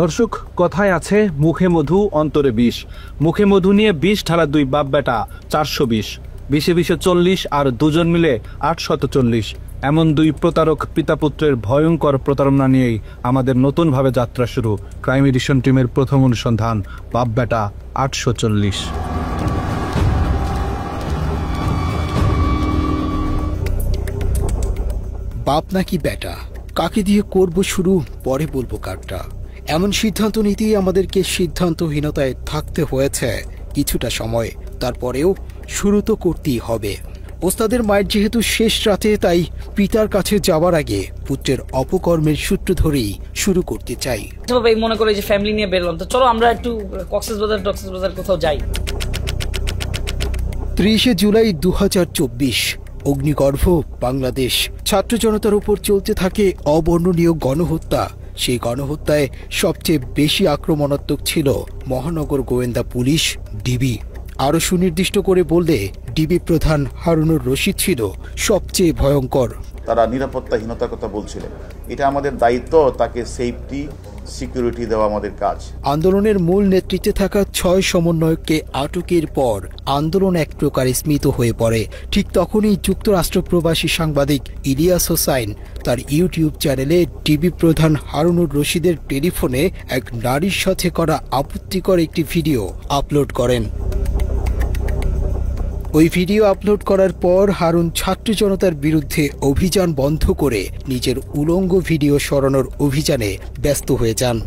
দর্শক, কথায় আছে মুখে মধু অন্তরে বিষ। মুখে মধু নিয়ে ২০ ঢালা দুই বাপ বেটা ৪২০, ২০-২০ 40 আর দুজন মিলে ৮৪০। এমন দুই প্রতারক পিতাপুত্রের ভয়ঙ্কর প্রতারণা নিয়েই আমাদের নতুনভাবে যাত্রা শুরু। ক্রাইম এডিশন টিমের প্রথম অনুসন্ধান, বাপ বেটা ৮৪০। বাপ নাকি বেটা, কাকে দিয়ে করব শুরু, পরে বলবো কারটা। এমন সিদ্ধান্ত নিতেই আমাদেরকে সিদ্ধান্তহীনতায় থাকতে হয়েছে কিছুটা সময়। তারপরেও শুরু তো করতেই হবে। ওস্তাদের মায়ের যেহেতু শেষ রাতে, তাই পিতার কাছে যাওয়ার আগে পুত্রের অপকর্মের সূত্র ধরেই শুরু করতে চাই। মনে করে যে ফ্যামিলি নিয়ে বেরলাম, তো চলো আমরা একটু কক্সবাজার কোথাও যাই। ৩০ জুলাই ২০২৪, অগ্নিগর্ভ বাংলাদেশ। ছাত্র জনতার উপর চলতে থাকে অবর্ণনীয় গণহত্যা। সেই গণহত্যায় সবচেয়ে বেশি আক্রমণাত্মক ছিল মহানগর গোয়েন্দা পুলিশ, ডিবি। আরও সুনির্দিষ্ট করে বললে ডিবি প্রধান হারুনুর রশিদ ছিল সবচেয়ে ভয়ঙ্কর। তারা নিরাপত্তাহীনতার কথা বলছিলেন। এটা আমাদের দায়িত্ব, তাকে সেফটি সিকিউরিটি দেওয়া আমাদের কাজ। আন্দোলনের মূল নেতৃত্বে থাকা ৬ সমন্বয়ককে আটকের পর আন্দোলন এক প্রকার স্মিত হয়ে পড়ে। ঠিক তখনই যুক্তরাষ্ট্র প্রবাসী সাংবাদিক ইলিয়াস হোসাইন তার ইউটিউব চ্যানেলে ডিবি প্রধান হারুনুর রশিদের টেলিফোনে এক নারীর সাথে করা আপত্তিকর একটি ভিডিও আপলোড করেন। ওই ভিডিও আপলোড করার পর হারুন ছাত্র জনতার বিরুদ্ধে অভিযান বন্ধ করে নিজের উলঙ্গ ভিডিও সরানোর অভিযানে ব্যস্ত হয়ে যান।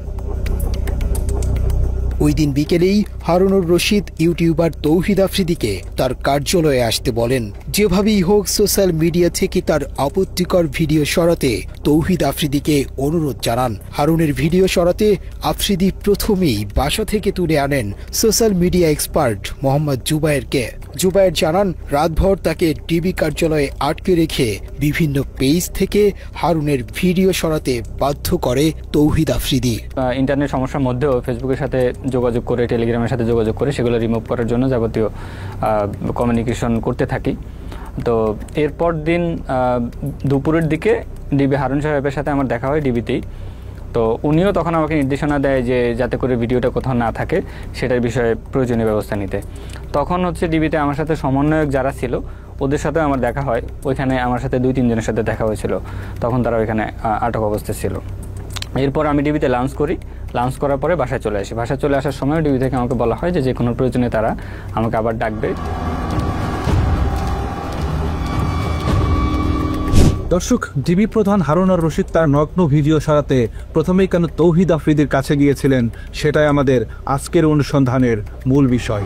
ওই দিন বিকেলেই হারুনুর রশিদ ইউটিউবার তৌহিদ আফ্রিদিকে তার কার্যালয়ে আসতে বলেন। যেভাবেই হোক সোশ্যাল মিডিয়া থেকে তার আপত্তিকর ভিডিও সরাতে তৌহিদ আফ্রিদিকে অনুরোধ জানান। হারুনের ভিডিও সরাতে আফ্রিদি প্রথমেই বাসা থেকে তুলে আনেন সোশ্যাল মিডিয়া এক্সপার্ট মোহাম্মদ জুবায়েরকে। জুবায়ের জানান, রাতভর তাকে ডিবি কার্যালয়ে আটকে রেখে বিভিন্ন পেজ থেকে হারুনের ভিডিও সরাতে বাধ্য করে তৌহিদ আফ্রিদি। ইন্টারনেট সমস্যার মধ্যেও ফেসবুকের সাথে যোগাযোগ করে, টেলিগ্রামের সাথে যোগাযোগ করে সেগুলো রিমুভ করার জন্য যাবতীয় কমিউনিকেশন করতে থাকি। তো এরপর দিন দুপুরের দিকে ডিবি হারুন সাহেবের সাথে আমার দেখা হয় ডিবিতেই। তো উনিও তখন আমাকে নির্দেশনা দেয় যে যাতে করে ভিডিওটা কোথাও না থাকে সেটার বিষয়ে প্রয়োজনীয় ব্যবস্থা নিতে। তখন ডিবিতে আমার সাথে সমন্বয়ক যারা ছিল ওদের সাথে আমার দেখা হয়। ওইখানে আমার সাথে 2-3 জনের সাথে দেখা হয়েছিল। তখন তারা ওইখানে আটক অবস্থায় ছিল। এরপর আমি ডিবিতে লাঞ্চ করি। লাঞ্চ করার পরে বাসায় চলে আসি। বাসায় চলে আসার সময় ডিবি থেকে আমাকে বলা হয় যে কোনো প্রয়োজনে তারা আমাকে আবার ডাকবে। দর্শক, ডিবি প্রধান হারুনুর রশিদ তার নগ্ন ভিডিও সরাতে প্রথমেই কেন তৌহিদ আফ্রিদির কাছে গিয়েছিলেন, সেটাই আমাদের আজকের অনুসন্ধানের মূল বিষয়।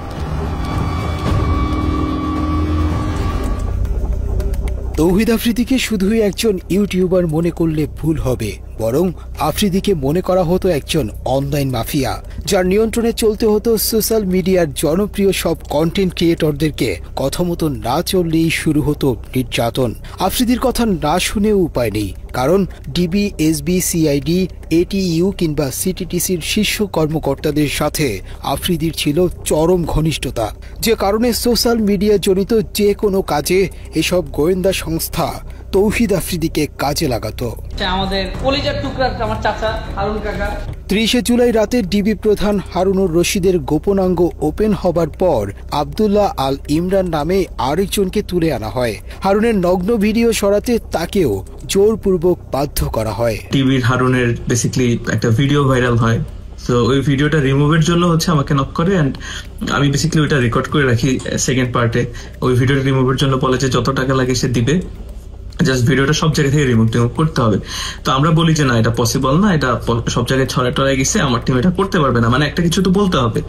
তৌহিদ আফ্রিদিকে শুধুই একজন ইউটিউবার মনে করলে ভুল হবে, বরং আফ্রিদিকে মনে করা হতো একজন অনলাইন মাফিয়া, যার নিয়ন্ত্রণে চলতে হতো সোশ্যাল মিডিয়ার জনপ্রিয় সব কন্টেন্ট ক্রিয়েটরদেরকে। কথা মতো না চললেই শুরু হতো নির্যাতন। আফ্রিদির কথা না শুনেও উপায় নেই, কারণ ডিবি, এসবি, সিআইডি, এটিইউ কিংবা সিটিটিসির শীর্ষ কর্মকর্তাদের সাথে আফ্রিদির ছিল চরম ঘনিষ্ঠতা, যে কারণে সোশ্যাল মিডিয়া জনিত যে কোনো কাজে এসব গোয়েন্দা সংস্থা তৌহিদ আফ্রিদিকে কাজে লাগাতো। আমাদের কলিজার টুকরা আমার চাচা হারুন কাকা। ৩০ জুলাই রাতে ডিবি প্রধান হারুনুর রশিদের গোপনাঙ্গ ওপেন হবার পর আব্দুল্লাহ আল ইমরান নামে আরেকজনকে তুলে আনা হয়। হারুনের নগ্ন ভিডিও সরাতে তাকেও জোরপূর্বক বাধ্য করা হয়। টিভির হারুনের বেসিক্যালি একটা ভিডিও ভাইরাল হয়। তো ওই ভিডিওটা রিমুভের জন্য আমাকে নক করে, এন্ড আমি বেসিক্যালি ওইটা রেকর্ড করে রাখি সেকেন্ড পার্টে। ওই ভিডিওটা রিমুভের জন্য বলে যে যত টাকা লাগে সে দিবে, জাস্ট ভিডিওটা সব জায়গা থেকে রিমুভ করতে হবে। তো আমরা বলি যে না, এটা পসিবল না, এটা সব জায়গায় ছড়ায় গেছে, আমার টিম এটা করতে পারবে না, মানে একটা কিছু তো বলতে হবে।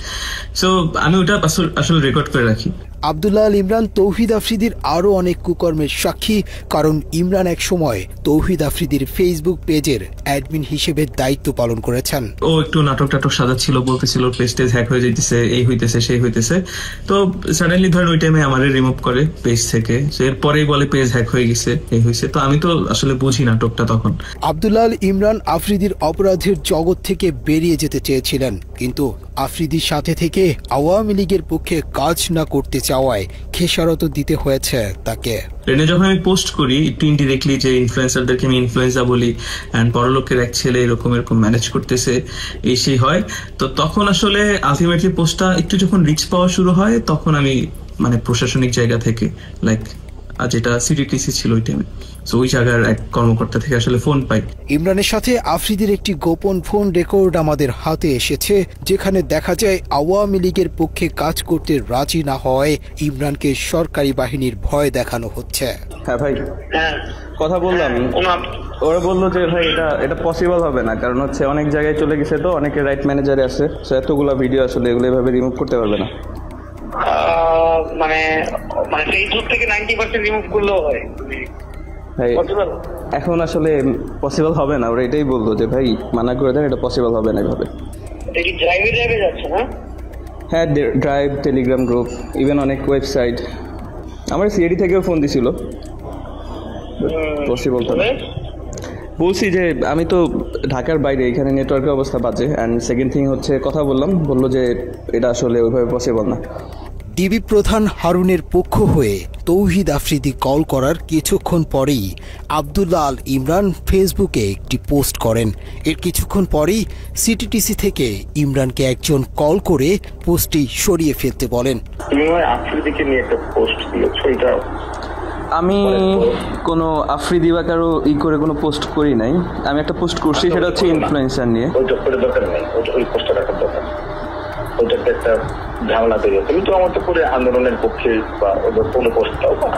সো আমি ওটা আসলে রেকর্ড করে রাখি। আব্দুল্লাহ আল ইমরান তৌহিদ আফ্রিদির আরও অনেক কুকর্মের সাক্ষী, কারণ ইমরান এক সময় তৌহিদ আফ্রিদির ফেসবুক পেজের অ্যাডমিন হিসেবে দায়িত্ব পালন করেছেন। ও একটু নাটক সাজাচ্ছিল, বলতেছিল পেজটা হ্যাক হয়ে যাইতেছে, এই হইতেছে সেই হইতেছে। তো সাডেনলি ধরেন ওই টাইমে আমারে রিমুভ করে পেজ থেকে। এরপরেই বলে পেজ হ্যাক হয়ে গেছে, এই হয়েছে। তো আমি তো আসলে বুঝি নাটকটা তখন। আব্দুল্লাহ আল ইমরান আফ্রিদির অপরাধের জগৎ থেকে বেরিয়ে যেতে চেয়েছিলেন, কিন্তু আফ্রিদির সাথে থেকে আওয়ামী লীগের পক্ষে কাজ না করতে চাওয়ায় খেসারত দিতে হয়েছে তাকে। ট্রেনে যখন আমি পোস্ট করি একটু ইনডিরেক্টলি যে ইনফ্লুয়েন্সারদেরকে আমি ইনফ্লুয়েন্সার বলি অ্যান্ড বড়লোকের এক ছেলে এরকম ম্যানেজ করতেছে এই সেই হয়, তো তখন আসলে আলটিমেটলি পোস্টটা একটু যখন রিচ পাওয়া শুরু হয় তখন আমি মানে প্রশাসনিক জায়গা থেকে লাইক যেটা সিটিটিসি ছিল ওই টাইমে, সো ওই জায়গার এক কর্মকর্তা থেকে আসলে ফোন পাই। ইমরানের সাথে আফ্রিদির একটি গোপন ফোন রেকর্ড আমাদের হাতে এসেছে, যেখানে দেখা যায় আওয়ামী লীগের পক্ষে কাজ করতে রাজি না হওয়ায় ইমরানকে সরকারি বাহিনীর ভয় দেখানো হচ্ছে। হ্যাঁ ভাই, কথা বললাম, ওরা বললো যে ভাই এটা পসিবল হবে না, কারণ হচ্ছে অনেক জায়গায় চলে গেছে, তো অনেকে রাইট ম্যানেজারে আছে, সো এতগুলো ভিডিও আসলে এগুলো এভাবে রিমুভ করতে পারবে না। মানে ফেসবুক থেকে 90% রিমুভ করলেও হয় ভাই, এখন আসলে পসিবল হবে না, ওরা এটাই বললো যে ভাই মানা করে দেন, এটা পসিবল হবে না এভাবে। এটা কি ড্রাইভে যাচ্ছে না? হ্যাঁ, ড্রাইভ, টেলিগ্রাম গ্রুপ, ইভেন অনেক ওয়েবসাইট, আমার সিআইডি থেকেও ফোন দিছিল, পসিবল তো না। বলছি যে আমি তো ঢাকার বাইরে, এখানে নেটওয়ার্কের অবস্থা বাজে, অ্যান্ড সেকেন্ড থিং হচ্ছে কথা বললো যে এটা আসলে ওইভাবে পসিবল না। ডিবি প্রধান হারুনের পক্ষ হয়ে তৌহিদ আফ্রিদি কল করার কিছুক্ষণ পরেই আব্দুল্লাহ আল ইমরান ফেসবুকে একটি পোস্ট করেন। এর কিছুক্ষণ পরেই সিটিটিসি থেকে ইমরানকে একজন কল করে পোস্টটি সরিয়ে ফেলতে বলেন। আফ্রিদিকে নিয়ে একটা পোস্ট দিয়েছো, এটা আমি কোনো আফ্রিদি বা কারো করে কোনো পোস্ট করি নাই, আমি একটা পোস্ট করছি, সেটা হচ্ছে ইনফ্লুয়েন্সার নিয়ে। ওইটা করে দরকার নেই, ওই পোস্টটা রাখার দরকার, ওইটাতে একটা ঝামেলা তৈরি হচ্ছে। তুমি তো আমার তো করে আন্দোলনের পক্ষে বা ওদের কোনো পোস্ট দাও বা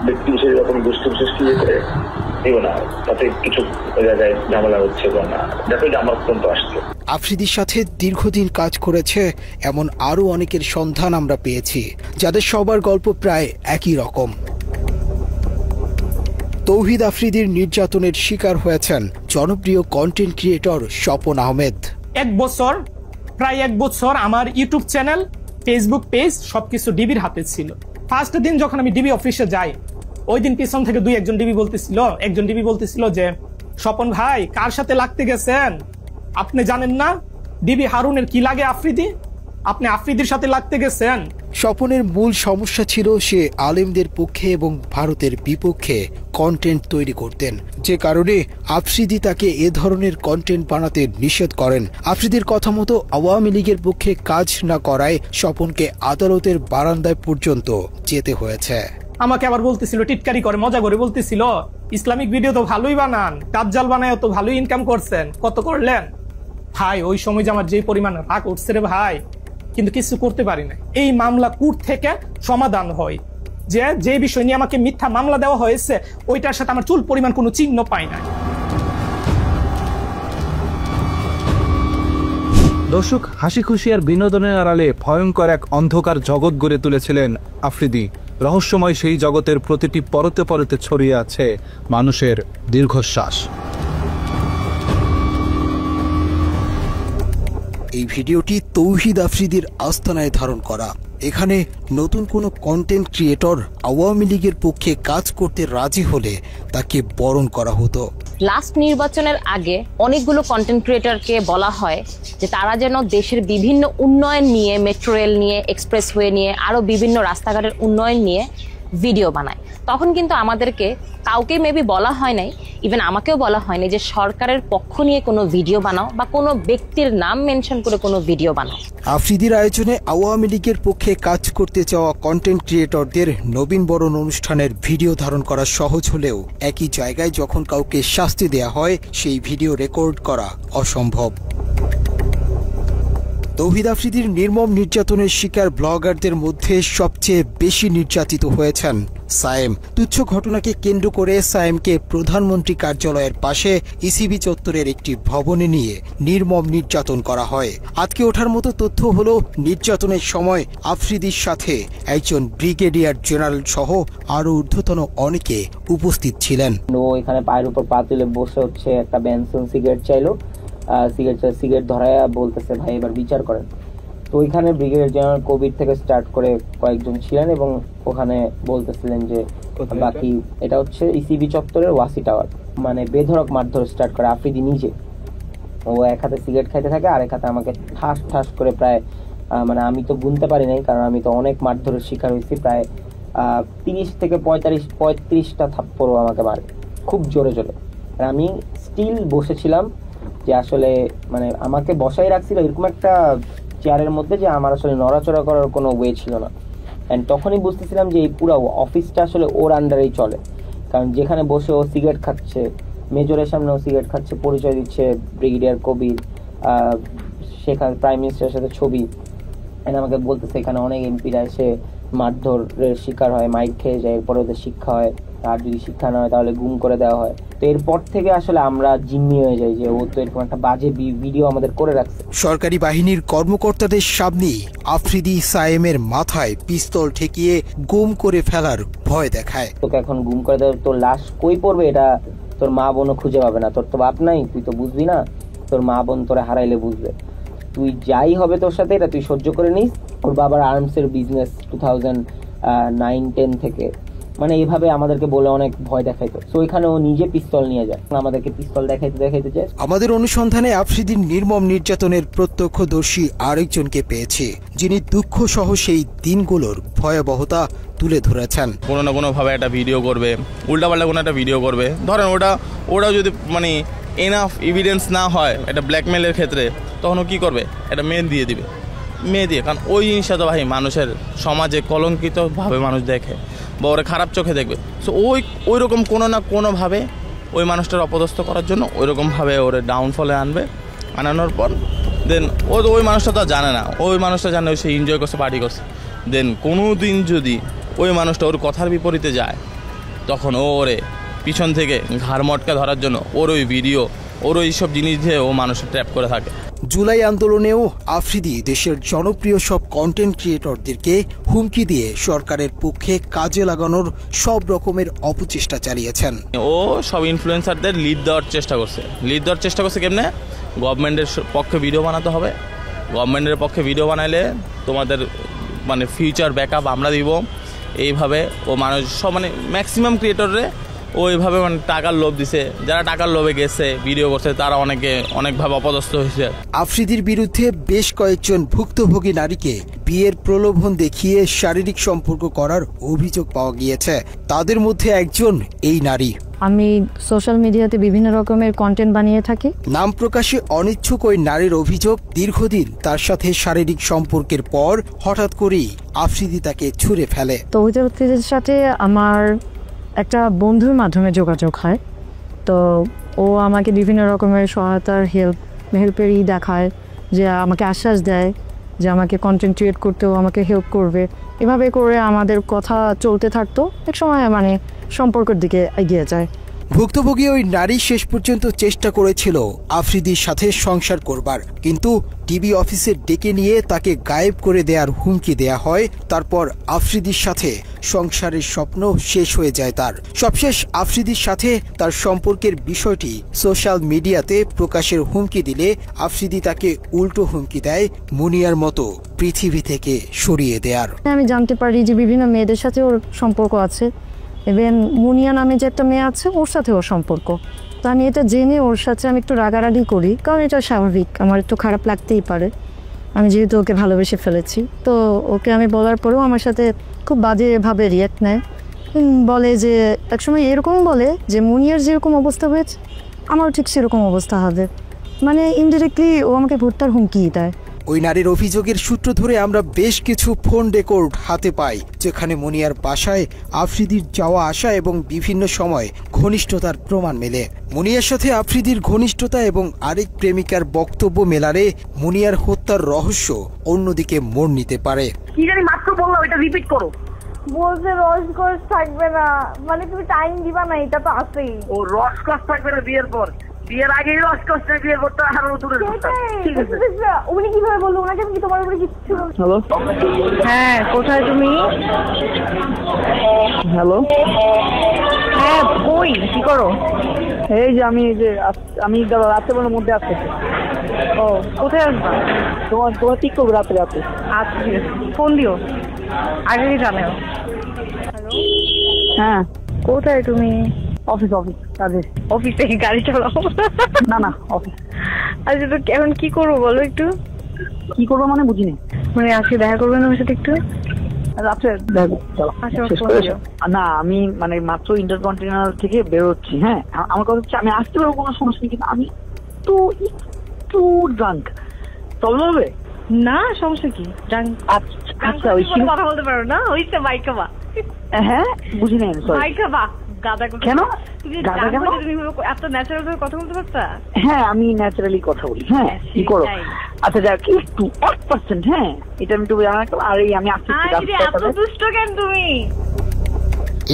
ব্যক্তি হিসেবে যখন গোষ্ঠী বিশেষ করে দিও না, তাতে কিছু জায়গায় ঝামেলা হচ্ছে বা না, দেখো যে আমার পর্যন্ত আসছে। আফ্রিদির সাথে দীর্ঘদিন কাজ করেছে এমন আরও অনেকের সন্ধান আমরা পেয়েছি, যাদের সবার গল্প প্রায় একই রকম। তৌহিদ আফ্রিদির নির্যাতনের শিকার হয়েছেন জনপ্রিয় কন্টেন্ট ক্রিয়েটর স্বপন আহমেদ। প্রায় এক বছর আমার ইউটিউব চ্যানেল, ফেসবুক পেজ সবকিছু ডিবির হাতে ছিল। ফার্স্ট দিন যখন আমি ডিবি অফিসে যাই, ওই দিন পিছন থেকে একজন ডিবি বলতেছিল যে স্বপন ভাই কার সাথে লাগতে গেছেন, আপনি জানেন না ডিবি হারুনের কি লাগে আফ্রিদি, আপনি আফ্রিদির সাথে লাগতে গেছেন। স্বপনের মূল সমস্যা ছিল সে আলেমদের পক্ষে এবং ভারতের বিপক্ষে কন্টেন্ট তৈরি করতেন, যে কারণে আফ্রিদি তাকে এ ধরনের কন্টেন্ট বানাতে নিষেধ করেন। আফ্রিদির কথা মতো আওয়ামী লীগের পক্ষে কাজ না করায় স্বপনকে আদালতের বারান্দায় পর্যন্ত যেতে হয়েছে। আমাকে আবার বলতেছিল, টিটকারি করে মজা করে বলতেছিল, ইসলামিক ভিডিও তো ভালোই বানান, দাজ্জাল বানায় তো ভালোই ইনকাম করছেন, কত করলেন? ভাই ওই সময় যে আমার যে পরিমাণ রাগ উঠছে রে ভাই, কিন্তু কিছু করতে পারি না। এই মামলা কোর্ট থেকে সমাধান হয়, যে বিষয় নিয়ে আমাকে মিথ্যা মামলা দেওয়া হয়েছে ওইটার সাথে আমার চুল পরিমাণ কোনো চিহ্ন পাই না। দর্শক, হাসি খুশি আর বিনোদনের আড়ালে ভয়ঙ্কর এক অন্ধকার জগৎ গড়ে তুলেছিলেন আফ্রিদি। রহস্যময় সেই জগতের প্রতিটি পরতে পরতে ছড়িয়ে আছে মানুষের দীর্ঘশ্বাস। এই ভিডিওটি তৌহিদ আফ্রিদির আস্তানায় ধারণ করা। এখানে নতুন কোনো কন্টেন্ট ক্রিয়েটর আওয়ামী লীগের পক্ষে কাজ করতে রাজি হলে তাকে বরণ করা হতো। লাস্ট নির্বাচনের আগে অনেকগুলো কন্টেন্ট ক্রিয়েটরকে বলা হয় যে তারা যেন দেশের বিভিন্ন উন্নয়ন নিয়ে, মেট্রো রেল নিয়ে, এক্সপ্রেসওয়ে নিয়ে, আরও বিভিন্ন রাস্তাঘাটের উন্নয়ন নিয়ে ভিডিও বানায়। তখন কিন্তু আমাদেরকে কাউকে মেবি বলা হয় নাই, ইভেন আমাকেও বলা হয়নি যে সরকারের পক্ষ নিয়ে কোনো ভিডিও বানাও বা কোনো ব্যক্তির নাম মেনশন করে কোনো ভিডিও বানাও। আফ্রিদির আয়োজনে আওয়ামী লীগের পক্ষে কাজ করতে চাওয়া কন্টেন্ট ক্রিয়েটরদের নবীন বরণ অনুষ্ঠানের ভিডিও ধারণ করা সহজ হলেও একই জায়গায় যখন কাউকে শাস্তি দেয়া হয় সেই ভিডিও রেকর্ড করা অসম্ভব। তৌহিদ আফ্রিদির নির্মম নির্যাতনের শিকার ব্লগারদের মধ্যে সবচেয়ে বেশি নির্যাতিত হয়েছেন সায়েম। তুচ্ছ ঘটনাকে কেন্দ্র করে সায়েমকে প্রধানমন্ত্রী কার্যালয়ের পাশে ইসিবি চত্বরের একটি ভবনে নিয়ে নির্মম নির্যাতন করা হয়। আজকে ওঠার মতো তথ্য হলো, নির্যাতনের সময় আফ্রিদির সাথে একজন ব্রিগেডিয়ার জেনারেল সহ আরো ঊর্ধ্বতন অনেকে উপস্থিত ছিলেন। ও এখানে পায়ের উপর পা তুলে বসে হচ্ছে একটা বেনসন সিগারেট চাইলো, সিগারেট ধরায়া বলতেছে ভাই এবার বিচার করেন। তো ওইখানে ব্রিগেডিয়ার জেনারেল কবির থেকে স্টার্ট করে কয়েকজন ছিলেন এবং ওখানে বলতেছিলেন যে বাকি এটা হচ্ছে ইসিবি চত্বরের ওয়াসি টাওয়ার, মানে বেধড়ক মারধর স্টার্ট করে আফ্রিদি নিজে। ও এক হাতে সিগারেট খাইতে থাকে আর এক হাতে আমাকে ঠাস ঠাস করে প্রায় মানে আমি তো গুনতে পারি নাই, কারণ আমি তো অনেক মারধরের শিকার হয়েছি, প্রায় 30 থেকে 35টা থাপ্পড়ও আমাকে মারে খুব জোরে জোরে। আর আমি স্টিল বসেছিলাম, যে আসলে মানে আমাকে বসাই রাখছিল এরকম একটা চেয়ারের মধ্যে যে আমার আসলে নড়াচড়া করার কোনো ওয়ে ছিল না। অ্যান্ড তখনই বুঝতেছিলাম যে এই পুরো অফিসটা আসলে ওর আন্ডারেই চলে, কারণ যেখানে বসে ও সিগারেট খাচ্ছে, মেজরের সামনে ও সিগারেট খাচ্ছে, পরিচয় দিচ্ছে ব্রিগেডিয়ার কবির, সেখানে প্রাইম মিনিস্টারের সাথে ছবি, এন্ড আমাকে বলতেছে এখানে অনেক এমপিরা এসে মারধরের শিকার হয়, মাইক খেয়ে যায়, এরপরে ওদের শিক্ষা হয়, আর যদি শিক্ষা না হয় তাহলে গুম করে দেওয়া হয়। তো এরপর থেকে আসলে আমরা জিম্মি হয়ে যাই যে ও তো এরকম একটা বাজে ভিডিও আমাদের করে রাখছে। সরকারি বাহিনীর কর্মকর্তাদের সামনে আফ্রিদি সায়েমের মাথায় পিস্তল ঠেকিয়ে গুম করে ফেলার ভয় দেখায়। তোকে এখন গুম করে দেওয়ার, তোর লাশ কই পড়বে এটা তোর মা বোনও খুঁজে পাবে না, তোর তো বাপ নাই, তুই তো বুঝবি না, তোর মা বোন তোরা হারাইলে বুঝবে, তুই যাই হবে তোর সাথে এটা তুই সহ্য করে নিস। ওর বাবার আর্মসের বিজনেস 2009-10 থেকে, মানে এইভাবে আমাদেরকে বলে অনেক ভয় দেখাইতো। তো ওইখানে ও নিজে পিস্তল নিয়ে যায়, আমাদেরকে পিস্তল দেখাইতে যায়। আমাদের অনুসন্ধানে আফ্রিদির নির্মম নির্যাতনের প্রত্যক্ষদর্শী আরেকজনকে পেয়েছে, যিনি দুঃখ সহ সেই দিনগুলোর ভয়াবহতা তুলে ধরেছেন। কোনো না কোনো ভাবে একটা ভিডিও করবে, উল্টাপাল্টা কোনো একটা ভিডিও করবে, ধরেন ওটা যদি মানে এনাফ এভিডেন্স না হয় একটা ব্ল্যাকমেলের ক্ষেত্রে, তখন ও কী করবে, একটা মেয়ে দিয়ে দিবে, মেয়ে দিয়ে, কারণ ওই জিনিসটা তো ভাই মানুষের সমাজে কলঙ্কিতভাবে মানুষ দেখে বা ওরা খারাপ চোখে দেখবে। সো ওই রকম কোনো না কোনোভাবে ওই মানুষটার অপদস্থ করার জন্য ওই রকমভাবে ওরা ডাউনফলে আনানোর পর দেন ওই মানুষটা তো জানে না, ওই মানুষটা জানে সে এনজয় করছে, পার্টি করছে, দেন কোনো দিন যদি ওই মানুষটা ওর কথার বিপরীতে যায়, তখন ওরে পিছন থেকে ঘাড় মটকা ধরার জন্য ওর ওই ভিডিও, ওর ওই সব জিনিস দিয়ে ও মানুষের ট্র্যাপ করে থাকে। জুলাই আন্দোলনেও আফ্রিদি দেশের জনপ্রিয় সব কন্টেন্ট ক্রিয়েটরদেরকে হুমকি দিয়ে সরকারের পক্ষে কাজে লাগানোর সব রকমের অপচেষ্টা চালিয়েছেন। ও সব ইনফ্লুয়েন্সারদের লিড দেওয়ার চেষ্টা করছে কেমনে, গভর্নমেন্টের পক্ষে ভিডিও বানাতে হবে, গভর্নমেন্টের পক্ষে ভিডিও বানাইলে তোমাদের মানে ফিউচার ব্যাকআপ আমরা দিব, এইভাবে ও মানুষ সব মানে ম্যাক্সিমাম ক্রিয়েটররে ওইভাবে মানে টাকার লোভ দিছে, যারা টাকার লোভে গেছে ভিডিও করছে তারা অনেকভাবে অপদস্থ হয়েছে। আফ্রিদির বিরুদ্ধে বেশ কয়েকজন ভুক্তভোগী নারীকে বিয়ের প্রলোভন দেখিয়ে শারীরিক সম্পর্ক করার অভিযোগ পাওয়া গিয়েছে, তাদের মধ্যে একজন এই নারী। আমি সোশ্যাল মিডিয়াতে বিভিন্ন রকমের কন্টেন্ট বানিয়ে থাকি। নাম প্রকাশে অনিচ্ছুক ওই নারীর অভিযোগ, দীর্ঘদিন তার সাথে শারীরিক সম্পর্কের পর হঠাৎ করেই আফ্রিদি তাকে ছুঁড়ে ফেলে। তো ওই ব্যক্তিদের সাথে আমার একটা বন্ধুর মাধ্যমে যোগাযোগ হয়, তো ও আমাকে বিভিন্ন রকমের সহায়তার হেল্পেরই দেখায়, যে আমাকে আশ্বাস দেয় যে আমাকে কন্টেন্ট ক্রিয়েট করতেও আমাকে হেল্প করবে, এভাবে করে আমাদের কথা চলতে থাকতো, এক সময় মানে সম্পর্কের দিকে এগিয়ে যায়। ভুক্তভোগী ওই নারী শেষ পর্যন্ত চেষ্টা করেছিল আফ্রিদির সাথে সংসার করবার, কিন্তু টিভি অফিসে ডেকে নিয়ে তাকে গায়েব করে দেওয়ার হুমকি দেয়া হয়। তারপর আফ্রিদির সাথে সংসারের স্বপ্ন শেষ হয়ে যায় তার। সবশেষ আফ্রিদির সাথে তার সম্পর্কের বিষয়টি সোশ্যাল মিডিয়াতে প্রকাশের হুমকি দিলে আফ্রিদি তাকে উল্টো হুমকি দেয় মুনিয়ার মতো পৃথিবী থেকে সরিয়ে দেয়ার। আমি জানতে পারি যে বিভিন্ন মেয়েদের সাথে ওর সম্পর্ক আছে, ইভেন মুনিয়া নামে যে একটা মেয়ে আছে ওর সাথে ওর সম্পর্ক। তো আমি এটা জেনে ওর সাথে আমি একটু রাগারাগি করি, কারণ এটা স্বাভাবিক, আমার একটু খারাপ লাগতেই পারে, আমি যেহেতু ওকে ভালোবেসে ফেলেছি। তো ওকে আমি বলার পরেও আমার সাথে খুব বাজেভাবে রিয়াক্ট নেয়, বলে যে একসময় এরকম বলে যে মুনিয়ার যেরকম অবস্থা হয়েছে আমারও ঠিক সেরকম অবস্থা হবে, মানে ইনডিরেক্টলি ও আমাকে ভোটটার হুমকি দেয়। ওই নারীর অভিযোগের সূত্র ধরে আমরা বেশ কিছু ফোন রেকর্ড হাতে পাই, যেখানে মুনিয়ার বাসায় আফ্রিদির যাওয়া আসা এবং বিভিন্ন সময় ঘনিষ্ঠতার প্রমাণ মেলে। মুনিয়ার সাথে আফ্রিদির ঘনিষ্ঠতা এবং আরেক প্রেমিকার বক্তব্য মেলারে মুনিয়ার হত্যার রহস্য অন্যদিকে মোড় নিতে পারে। কি জানি মাত্র বললাম, এটা রিপিট করো। বলছে রসকস থাকবে না, মানে তুমি টাইম দিবা না, এটা তো আছেই। ও রসকস থাকবে না বিয়ের পর, বিয়ের আগে রসকস না, বিয়ের পর তো আরো দূরে। ঠিক আছে, উনি কিভাবে বললো, ওনাকে কি তোমার উপরে কিছু? হ্যালো, হ্যাঁ কোথায় তুমি? হ্যালো, হ্যাঁ কই, কি করো? এই যে আমি রাত্রেবেলার মধ্যে আসতেছি। ও কোথায় আসবা? তোমার ঠিক করবো রাত্রে। আচ্ছা ঠিক আছে, ফোন দিও, আগে জানাও। হ্যালো, হ্যাঁ কোথায় তুমি? অফিসে কাজে। অফিসে গাড়ি চালাও? না অফিস। আচ্ছা তো এখন কি করবো বলো একটু। কি করবো মানে বুঝিনি। মানে আজকে দেখা করবেন আমার সাথে একটু? আচ্ছা না আমি মানে মাত্র ইন্টারকন্টিনেন্টাল থেকে বেরোচ্ছি। হ্যাঁ আমার কথা হচ্ছে আমি আসতে পারবো, কোনো সমস্যা নেই, কিন্তু আমি তো একটু ড্রাঙ্ক। প্রবলেম হবে না? সমস্যা কি? আচ্ছা ওই কথা বলতে পারো না? ওইটা মাইকাবা। হ্যাঁ বুঝি নাই মাইকাবা গাদা। কেন তুমি গাদা কেন? তুমি এত ন্যাচারাল ভাবে কথা বলতে পারতা? হ্যাঁ আমি ন্যাচারালি কথা বলি। হ্যাঁ কি করো? আচ্ছা যাক একটু 1%। হ্যাঁ এটা আমি একটু জানা রাখলাম। আর এই আমি আসছি। এত দুষ্ট কেন তুমি?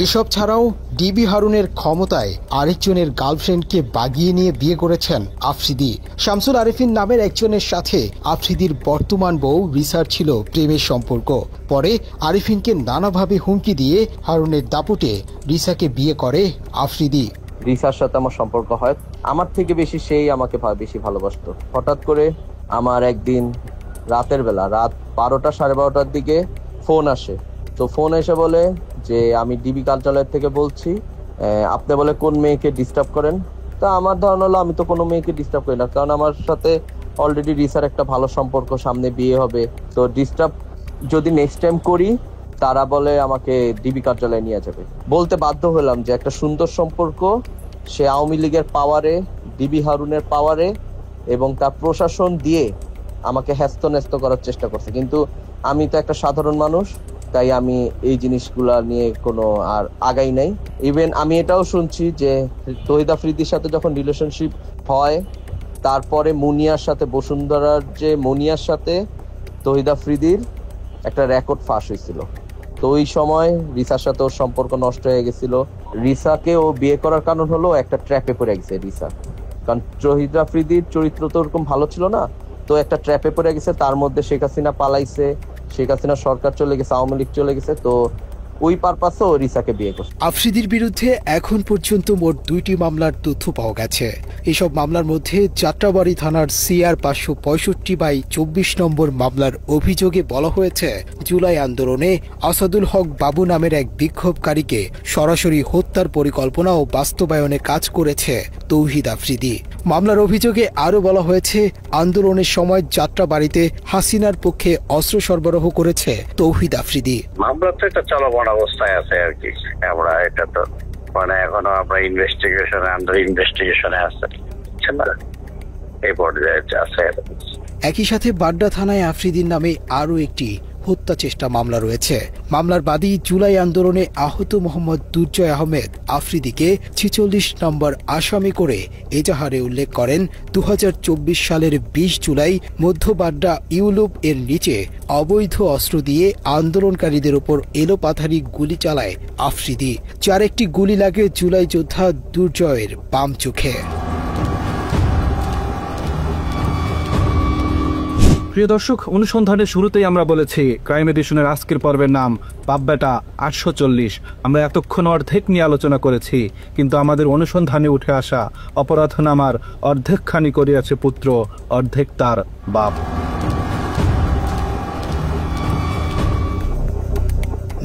এসব ছাড়াও ডিবি হারুনের ক্ষমতায় আরেকজনের গার্লফ্রেন্ডকে বাগিয়ে নিয়ে বিয়ে করেছেন আফ্রিদি। শামসুল আরেফিন নামের একজনের সাথে আফ্রিদির বর্তমান বউ রিসার ছিল প্রেমের সম্পর্ক। পরে আরেফিনকে নানাভাবে হুমকি দিয়ে হারুনের দাপটে রিসাকে বিয়ে করে আফ্রিদি। রিসার সাথে আমার সম্পর্ক হয়, আমার থেকে বেশি সেই আমাকে বেশি ভালোবাসতো। হঠাৎ করে আমার একদিন রাতের বেলা রাত 12টা 12:30টার দিকে ফোন আসে। তো ফোন এসে বলে যে আমি ডিবি কার্যালয় থেকে বলছি, আপনি বলে কোন মেয়েকে ডিস্টার্ব করেন। তা আমার ধারণা হলো আমি তো কোনো মেয়েকে ডিস্টার্ব করি না, কারণ আমার সাথে অলরেডি রিসার একটা ভালো সম্পর্ক, সামনে বিয়ে হবে। তো ডিস্টার্ব যদি নেক্সট টাইম করি তারা বলে আমাকে ডিবি কার্যালয়ে নিয়ে যাবে। বলতে বাধ্য হলাম যে একটা সুন্দর সম্পর্ক, সে আওয়ামী লীগের পাওয়ারে, ডিবি হারুনের পাওয়ারে এবং তার প্রশাসন দিয়ে আমাকে হ্যাস্ত করার চেষ্টা করছে। কিন্তু আমি তো একটা সাধারণ মানুষ, তাই আমি এই জিনিসগুলা নিয়ে কোনো আর আগাই নাই। ইভেন আমি এটাও শুনছি যে তৌহিদ আফ্রিদির সাথে যখন রিলেশনশিপ হয় তারপরে মুনিয়ার সাথে, বসুন্ধরার যে মুনিয়ার সাথে তৌহিদ আফ্রিদির একটা রেকর্ড ফাঁস হয়েছিল। তো ওই সময় রিসার সাথে ওর সম্পর্ক নষ্ট হয়ে গেছিল। রিসাকে ও বিয়ে করার কারণ হলো একটা ট্র্যাপে পড়ে গেছে রিসা, কারণ তৌহিদ আফ্রিদির চরিত্র তো ওরকম ভালো ছিল না। তো একটা ট্র্যাপে পড়ে গেছে, তার মধ্যে শেখ হাসিনা পালাইছে, শেখ হাসিনা সরকার চলে গেছে, আওয়ামী লীগ চলে গেছে। তো ওই পারপাসে রিসাকে বিয়ে করছে। আফ্রিদির বিরুদ্ধে এখন পর্যন্ত মোট 2টি মামলার তথ্য পাওয়া গেছে। এসব মামলার মধ্যে যাত্রাবাড়ি থানার CR 565/24 নম্বর মামলার অভিযোগে বলা হয়েছে জুলাই আন্দোলনে আসাদুল হক বাবু নামের এক বিক্ষোভকারীকে সরাসরি হত্যার পরিকল্পনা ও বাস্তবায়নে কাজ করেছে তৌহিদ আফ্রিদি। মামলার অভিযোগে আরও বলা হয়েছে আন্দোলনের সময় যাত্রাবাড়িতে হাসিনার পক্ষে অস্ত্র সরবরাহ করেছে তৌহিদ আফ্রিদি। মামলা তো এটা চলমান অবস্থায় আছে আর কি। আমরা এটা তো মানে এখনো আমরা আন্ডার ইনভেস্টিগেশনে আছে, এই পর্যায়ে আছে। একই সাথে বাড্ডা থানায় আফ্রিদির নামে আরও একটি হত্যা চেষ্টা মামলা রয়েছে। মামলার বাদী জুলাই আন্দোলনে আহত মোহাম্মদ দুর্জয় আহমেদ আফ্রিদিকে 46 নম্বর আসামি করে এজাহারে উল্লেখ করেন 2024 সালের 20 জুলাই মধ্য বাড্ডা ইউলুপ এর নিচে অবৈধ অস্ত্র দিয়ে আন্দোলনকারীদের উপর এলোপাথারি গুলি চালায় আফ্রিদি, যার একটি গুলি লাগে জুলাই যোদ্ধা দুর্জয়ের বাম চোখে। প্রিয় দর্শক, অনুসন্ধানের শুরুতেই আমরা বলেছি ক্রাইম এডিশনের আজকের পর্বের নাম বাপবেটা 840। আমরা এতক্ষণ অর্ধেক নিয়ে আলোচনা করেছি, কিন্তু আমাদের অনুসন্ধানে উঠে আসা অপরাধনামার অর্ধেকখানি করিয়াছে পুত্র, অর্ধেক তার বাপ।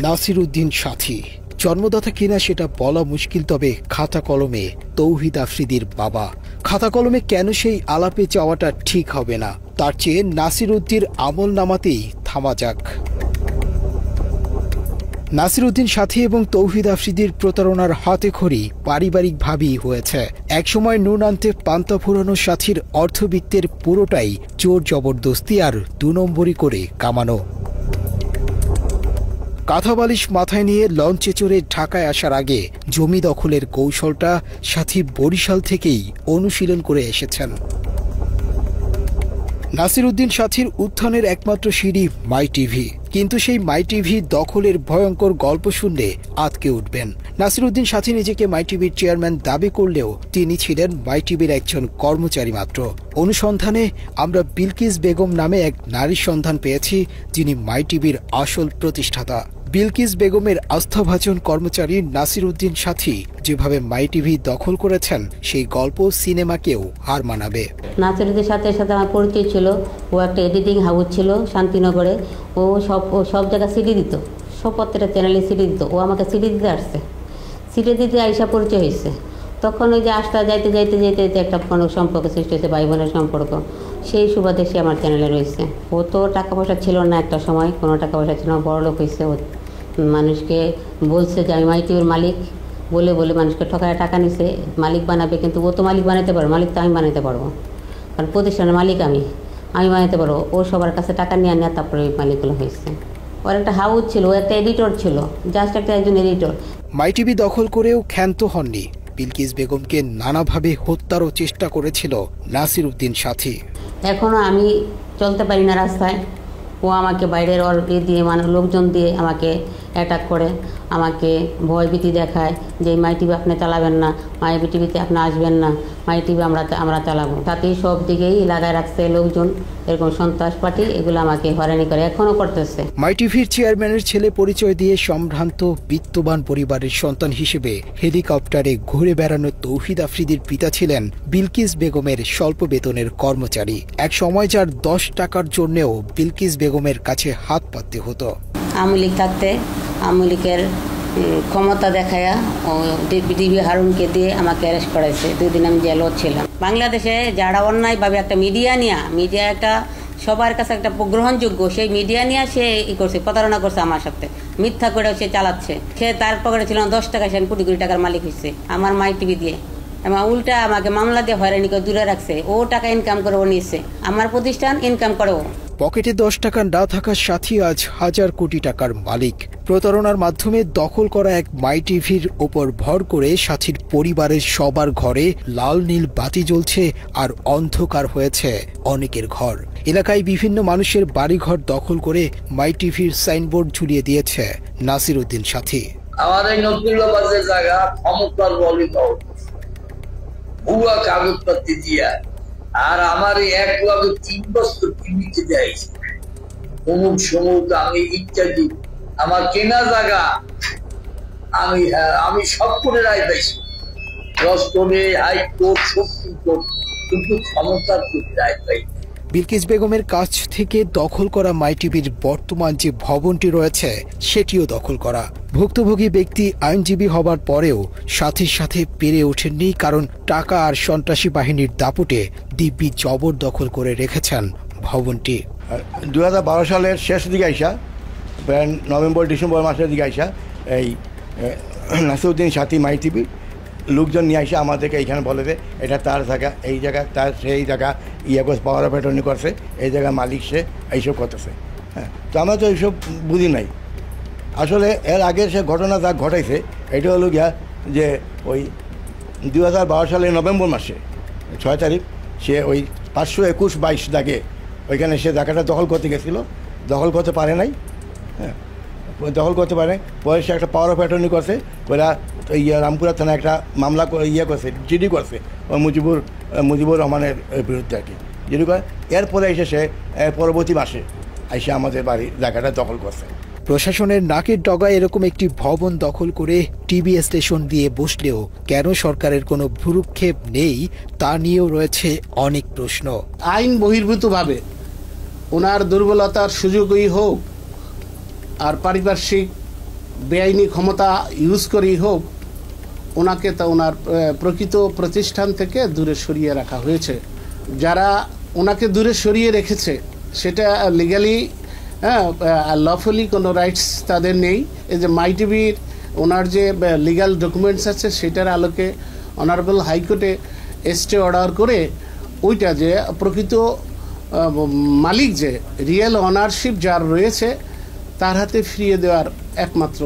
নাসির উদ্দিন সাথী জন্মদাতা কিনা সেটা বলা মুশকিল, তবে খাতা কলমে তৌহিদ আফ্রিদির বাবা। খাতা কলমে কেন সেই আলাপে যাওয়াটা ঠিক হবে না, তার চেয়ে নাসির উদ্দিন আমল নামাতেই থামা যাক। নাসির উদ্দিন সাথী এবং তৌহিদ আফ্রিদির প্রতারণার হাতেখড়ি পারিবারিকভাবেই হয়েছে। একসময় নুন আনতে পান্তা ফুরানো সাথীর অর্থবিত্তের পুরোটাই জোর জবরদস্তি আর 2 নম্বরি করে কামানো। কাঁথা বালিশ মাথায় নিয়ে লঞ্চে চড়ে ঢাকায় আসার আগে জমি দখলের কৌশলটা সাথী বরিশাল থেকেই অনুশীলন করে এসেছেন। নাসির উদ্দিন সাথীর উত্থানের একমাত্র সিঁড়ি মাই টিভি, কিন্তু সেই মাই টিভি দখলের ভয়ঙ্কর গল্প শুনলে আতকে উঠবেন। নাসির উদ্দিন সাথী নিজেকে মাই টিভির চেয়ারম্যান দাবি করলেও তিনি ছিলেন মাই টিভির একজন কর্মচারী মাত্র। অনুসন্ধানে আমরা বিলকিস বেগম নামে এক নারীর সন্ধান পেয়েছি, যিনি মাই টিভির আসল প্রতিষ্ঠাতা। বিলকিস বেগমের আস্থাভাজন কর্মচারী নাসির উদ্দিন সাথী যেভাবে মাই টিভি দখল করেছেন, সেই গল্প সিনেমাকেও হার মানাবে। নাসির উদ্দিন সাথে আমার পরিচয় ছিল, ও একটা এডিটিং হাউস ছিল শান্তিনগরে। ও সব জায়গায় সিডি দিত, সব প্রত্যেকটা চ্যানেলে সিডি দিত। ও আমাকে সিডি দিতে আসছে, সিডি দিতে আইসা পরিচয় হয়েছে। তখন ওই যে আসতে যাইতে যাইতে যাইতে একটা কোনো সম্পর্ক সৃষ্টি হয়েছে, ভাই বোনের সম্পর্ক, সেই সুবাদে সে আমার চ্যানেলে রয়েছে। ও তো টাকা পয়সা ছিল না, একটা সময় কোনো টাকা পয়সা ছিল না, বড়লোক হয়েছে। ও মানুষকে বলছে যে আমি মাই টিভির মালিক, বলে বলে মানুষকে ঠকায় টাকা নিছে, মালিক বানাবে। কিন্তু ও তো মালিক বানাতে পারবো, মালিক তো আমি বানাতে পারবো, কারণ প্রতিষ্ঠানের মালিক আমি বানাতে পারবো। ও সবার কাছে টাকা নিয়ে আনিয়ে তারপরে ওই মালিকগুলো হয়েছে। ওর একটা হাউস ছিল, ও একটা এডিটর ছিল, জাস্ট একজন এডিটর। মাই টিভি দখল করেও ক্ষান্ত হননি, বিলকিস বেগমকে নানাভাবে হত্যারও চেষ্টা করেছিল নাসির উদ্দিন সাথী। এখনও আমি চলতে পারি না রাস্তায়, ও আমাকে বাইরের দিয়ে লোকজন দিয়ে আমাকে অ্যাটাক করে, আমাকে ভয়ভীতি দেখায় যে মাই টিভি আপনি চালাবেন না, মাই টিভিতে আপনি আসবেন না, মাই টিভি আমরা চালাবো। তাতেই সব দিকেই লাগায় রাখছে লোকজন, এরকম সন্ত্রাস পার্টি, এগুলো আমাকে হয়রানি করে, এখনও করতেছে। মাই টিভির চেয়ারম্যানের ছেলে পরিচয় দিয়ে সম্ভ্রান্ত বিত্তবান পরিবারের সন্তান হিসেবে হেলিকপ্টারে ঘুরে বেড়ানো তৌহিদ আফ্রিদির পিতা ছিলেন বিলকিস বেগমের স্বল্প বেতনের কর্মচারী। এক সময় যার 10 টাকার জন্যও বিলকিস বেগমের কাছে হাত পাততে হতো। আওয়ামী লীগ থাকতে আওয়ামী লীগের ক্ষমতা দেখায়া ও ডিবি হারুনকে দিয়ে আমাকে অ্যারেস্ট করাইছে। 2 দিন আমি জেলও ছিলাম। বাংলাদেশে যারা অন্যায়ভাবে একটা মিডিয়া একটা সবার কাছে একটা গ্রহণযোগ্য, সেই মিডিয়া নিয়ে সে করছে, প্রতারণা করছে আমার সাথে, মিথ্যা করে সে চালাচ্ছে। সে তার পকেটে ছিল 10 টাকা, সে কোটি কোটি টাকার মালিক হয়েছে আমার মাই টিভি দিয়ে। এবং উল্টা আমাকে মামলা দিয়ে হয়রানি করে দূরে রাখছে। ও টাকা ইনকাম করে ও নিচ্ছে, আমার প্রতিষ্ঠান ইনকাম করে ও। পকেটে 10 টাকা না থাকার সাথী আজ 1000 কোটি টাকার মালিক। প্রতারণার মাধ্যমে দখল করা এক মাই টিভির ওপর ভর করে সাথীর পরিবারের সবার ঘরে লাল নীল বাতি জ্বলছে, আর অন্ধকার হয়েছে অনেকের ঘর। এলাকায় বিভিন্ন মানুষের বাড়িঘর দখল করে মাই টিভির সাইনবোর্ড ঝুলিয়ে দিয়েছে নাসির উদ্দিন সাথী। আমার এই নতুল্লাবাজের জায়গা ক্ষমতার বলি ভুয়া কাগজপত্র দিয়া, আর আমার এই 1 লাখ 3 বছর টিভিতে দেয় অমুক সমুক আমি ইত্যাদি, আমার কেনা জায়গা আমি সব করে রায় পাইছি, রস্তমে হাইকোর্ট সুপ্রিম কোর্ট, কিন্তু ক্ষমতার প্রতি রায় পাই। বিলকিস বেগমের কাছ থেকে দখল করা মাই টিভির বর্তমান যে ভবনটি রয়েছে সেটিও দখল করা। ভুক্তভোগী ব্যক্তি আইনজীবী হবার পরেও সাথীর সাথে পেরে ওঠেননি, কারণ টাকা আর সন্ত্রাসী বাহিনীর দাপটে দিব্যি জবরদখল করে রেখেছেন ভবনটি। 2012 সালের শেষ দিকে আইসা, নভেম্বর ডিসেম্বর মাসের দিকে আইসা এই নাসিরউদ্দিন সাথী মাই টিভি লোকজন নিয়ে আসে আমাদেরকে এইখানে বলে যে এটা তার জায়গা, এই জায়গা তার, সেই জায়গা করছে, পাওয়ার অফ অ্যাটর্নি করছে, এই জায়গায় মালিক সে, এইসব করতেছে। হ্যাঁ, তো আমরা তো এইসব বুঝি নাই। আসলে এর আগের সে ঘটনা যা ঘটাইছে এটা হলো গিয়া যে ওই 2012 সালের নভেম্বর মাসে 6 তারিখ সে ওই 521-22 দাগে ওইখানে সে জায়গাটা দখল করতে গেছিল, দখল করতে পারে নাই। হ্যাঁ, দখল করতে পারে, পরে সে একটা পাওয়ার অফ অ্যাটর্নি করছে, ওরা রামপুরা থানায় একটা মামলা করছে, জিডি করছে ওই মুজিবুর রহমানের বিরুদ্ধে আর কি, জিডি করে। এরপরে এসে সে পরবর্তী মাসে এসে আমাদের বাড়ির জায়গাটা দখল করছে। প্রশাসনের নাকের ডগায় এরকম একটি ভবন দখল করে টিভি স্টেশন দিয়ে বসলেও কেন সরকারের কোনো ভ্রুক্ষেপ নেই তা নিয়েও রয়েছে অনেক প্রশ্ন। আইন বহির্ভূতভাবে ওনার দুর্বলতার সুযোগই হোক আর পারিপার্শ্বিক বেআইনি ক্ষমতা ইউজ করেই হোক, ওনাকে তা ওনার প্রকৃত প্রতিষ্ঠান থেকে দূরে সরিয়ে রাখা হয়েছে। যারা ওনাকে দূরে সরিয়ে রেখেছে সেটা লিগালি, লফুলি কোনো রাইটস তাদের নেই। এই যে মাই টিভির ওনার যে লিগাল ডকুমেন্টস আছে সেটার আলোকে অনারেবল হাইকোর্টে স্টে অর্ডার করে ওইটা যে প্রকৃত মালিক, যে রিয়েল অনারশিপ যার রয়েছে, তার হাতে ফিরিয়ে দেওয়ার একমাত্র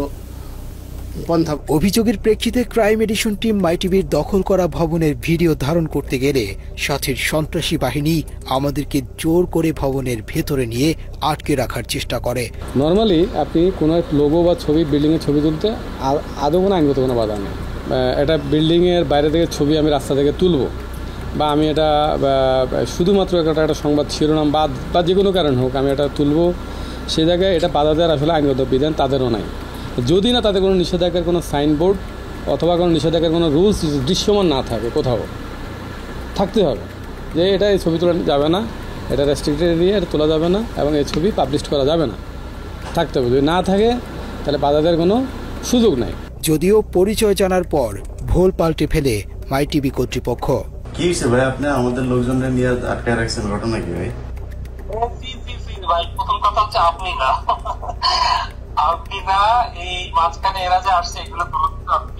পন্থা। অভিযোগের প্রেক্ষিতে ক্রাইম এডিশন টিম মাই টিভির দখল করা ভবনের ভিডিও ধারণ করতে গেলে সাথীর সন্ত্রাসী বাহিনী আমাদেরকে জোর করে ভবনের ভেতরে নিয়ে আটকে রাখার চেষ্টা করে। নর্মালি আপনি কোনো লোগো বা ছবি, বিল্ডিংয়ের ছবি তুলতে আদৌ কোনো আইনগত কোনো বাধা নেই। এটা বিল্ডিংয়ের বাইরে থেকে ছবি আমি রাস্তা থেকে তুলব, বা আমি এটা শুধুমাত্র একটা সংবাদ শিরোনাম বা যে কোনো কারণ হোক আমি এটা তুলব, সে জায়গায় এটা বাধা দেওয়ার আসলে আইনগত বিধান তাদেরও নাই। যদি না তাদের কোনো নিষেধাজ্ঞার কোনো সাইনবোর্ড অথবা কোনো নিষেধাজ্ঞার কোনো রুলস দৃশ্যমান না থাকে, কোথাও থাকতে হবে যে এটা এই ছবি তোলা যাবে না, এটা রেস্ট্রিক্টেড এরিয়া, এটা তোলা যাবে না এবং এই ছবি পাবলিশ করা যাবে না, থাকতে হবে। যদি না থাকে তাহলে বাধা দেওয়ার কোনো সুযোগ নাই। যদিও পরিচয় জানার পর ভোল পাল্টে ফেলে মাই টিভি কর্তৃপক্ষ। কি হয়েছে ভাই, আপনি আমাদের লোকজনদের নিয়ে আটকায় রাখছেন, ঘটনা কি ভাই? ভাই প্রথম কথা হচ্ছে আপনি না এই মাঝখানে এরা যে আসছে এগুলো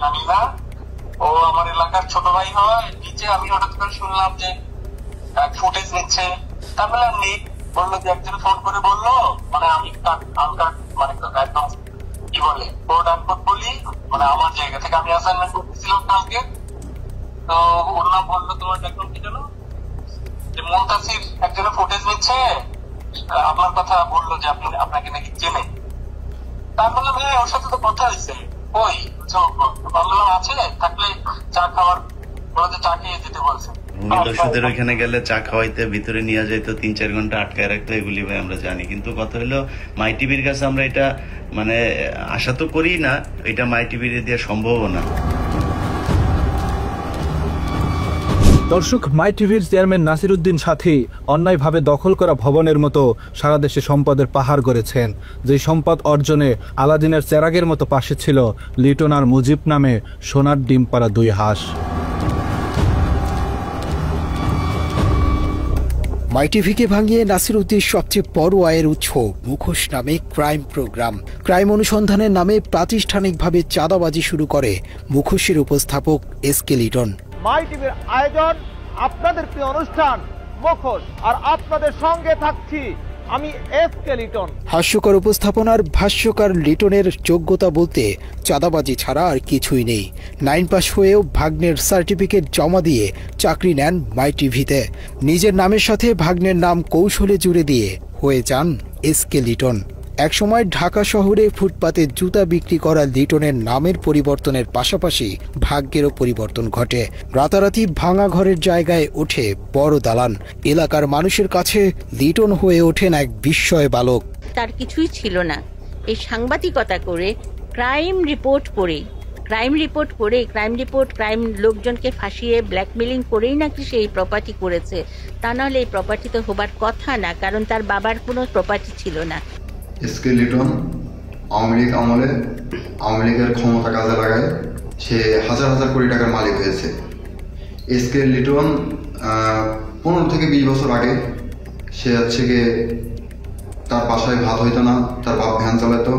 জানি না। ও আমার এলাকার ছোট ভাই হয়, নিচে আমি হঠাৎ করে শুনলাম যে ফুটেজ নিচ্ছে। তারপরে আমি বললো যে একজন ফোন করে বললো, মানে আমি মানে একদম কি বলে কোড আনকোড বলি, মানে আমার জায়গা থেকে আমি অ্যাসাইনমেন্ট করতেছিলাম কালকে। তো ওর নাম বললো, তোমার একদম কি জানো যে মুনতাসির একজনের ফুটেজ নিচ্ছে, আপনার কথা বললো যে আপনি আপনাকে নাকি চেনে। তার বললাম হ্যাঁ ওর সাথে তো কথা হয়েছে, ওই বললাম আছে থাকলে চা খাওয়ার বলতে চা খেয়ে যেতে বলছে। দর্শকদের ওইখানে গেলে চা খাওয়াইতে ভিতরে নিয়ে যাইতো, 3-4 ঘন্টা আটকায় রাখতো, এগুলি ভাই আমরা জানি। কিন্তু কথা হলো মাই টিভির কাছে আমরা এটা মানে আশা তো করি না, এটা মাই টিভির দিয়ে সম্ভবও না। দর্শক, মাই টিভির চেয়ারম্যান নাসিরউদ্দিন সাথী অন্যায়ভাবে দখল করা ভবনের মতো সারা দেশে সম্পদের পাহাড় গড়েছেন। যে সম্পদ অর্জনে আলাদিনের চেরাগের মতো পাশে ছিল লিটন আর মুজিব নামে সোনার ডিম পাড়া 2 হাঁস। মাই টিভিকে ভাঙিয়ে নাসিরউদ্দিন সবচেয়ে বড় আয়ের উৎস মুখোশ নামে ক্রাইম প্রোগ্রাম। ক্রাইম অনুসন্ধানের নামে প্রাতিষ্ঠানিকভাবে চাঁদাবাজি শুরু করে মুখোশের উপস্থাপক এসকে লিটন। মাই টিভির আয়োজন আপনাদের প্রিয় অনুষ্ঠান মুখোশ, আর আপনাদের সঙ্গে থাকছি আমি এসকে লিটন। হাস্যকর উপস্থাপনার ভাষ্যকার লিটনের যোগ্যতা বলতে চাঁদাবাজি ছাড়া আর কিছুই নেই। 9 পাস হয়েও ভাগ্নের সার্টিফিকেট জমা দিয়ে চাকরি নেন মাই টিভিতে। নিজের নামের সাথে ভাগ্নের নাম কৌশলে জুড়ে দিয়ে হয়ে যান এসকে লিটন। একসময় ঢাকা শহরে ফুটপাতে জুতা বিক্রি করা লিটনের নামের পরিবর্তনের পাশাপাশি ভাগ্যেরও পরিবর্তন ঘটে। রাতারাতি ভাঙা ঘরের জায়গায় ওঠে বড় দালান। এলাকার মানুষের কাছে লিটন হয়ে ওঠেন এক বিস্ময় বালক। তার কিছুই ছিল না, এই সাংবাদিকতা করে ক্রাইম রিপোর্ট ক্রাইম লোকজনকে ফাঁসিয়ে ব্ল্যাকমেলিং করেই নাকি সে এই প্রপার্টি করেছে। তা নাহলে এই প্রপার্টি তো হবার কথা না, কারণ তার বাবার কোনো প্রপার্টি ছিল না। এসকে লিটন আওয়ামী লীগ আমলে আওয়ামী লীগের ক্ষমতা কাজে লাগায় সে হাজার হাজার কোটি টাকার মালিক হয়েছে। এসকে লিটন 15 থেকে 20 বছর আগে সে হচ্ছে গিয়ে তার বাসায় ভাত হইতো না, তার বাপ ভ্যান চালাতো।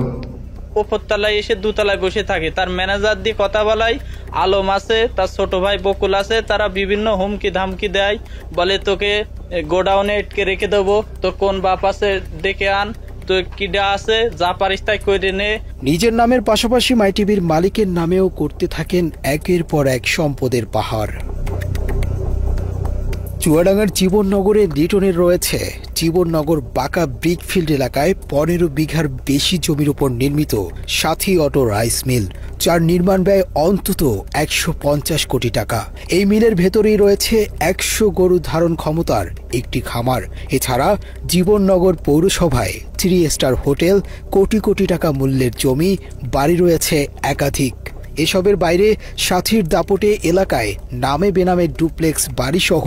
উপরতলায় এসে দোতলায় বসে থাকে, তার ম্যানেজার দিয়ে কথা বলায় আলম আছে, তার ছোট ভাই বকুল আছে, তারা বিভিন্ন হুমকি ধামকি দেয়, বলে তোকে গোডাউনে আটকে রেখে দেবো, তোর কোন বাপ আছে ডেকে আন, তো কিডা আছে যা পারিস তাই করে নে। নিজের নামের পাশাপাশি মাই টিভির মালিকের নামেও করতে থাকেন একের পর এক সম্পদের পাহাড়। চুয়াডাঙ্গার জীবননগরে লিটনের রয়েছে জীবননগর বাঁকা ব্রিকফিল্ড এলাকায় 15 বিঘার বেশি জমির উপর নির্মিত সাথী অটো রাইস মিল, যার নির্মাণ ব্যয় অন্তত 150 কোটি টাকা। এই মিলের ভেতরেই রয়েছে 100 গরু ধারণ ক্ষমতার একটি খামার। এছাড়া জীবননগর পৌরসভায় 3 স্টার হোটেল, কোটি কোটি টাকা মূল্যের জমি, বাড়ি রয়েছে একাধিক। এসবের বাইরে সাথীর দাপটে এলাকায় নামে বেনামে ডুপ্লেক্স বাড়িসহ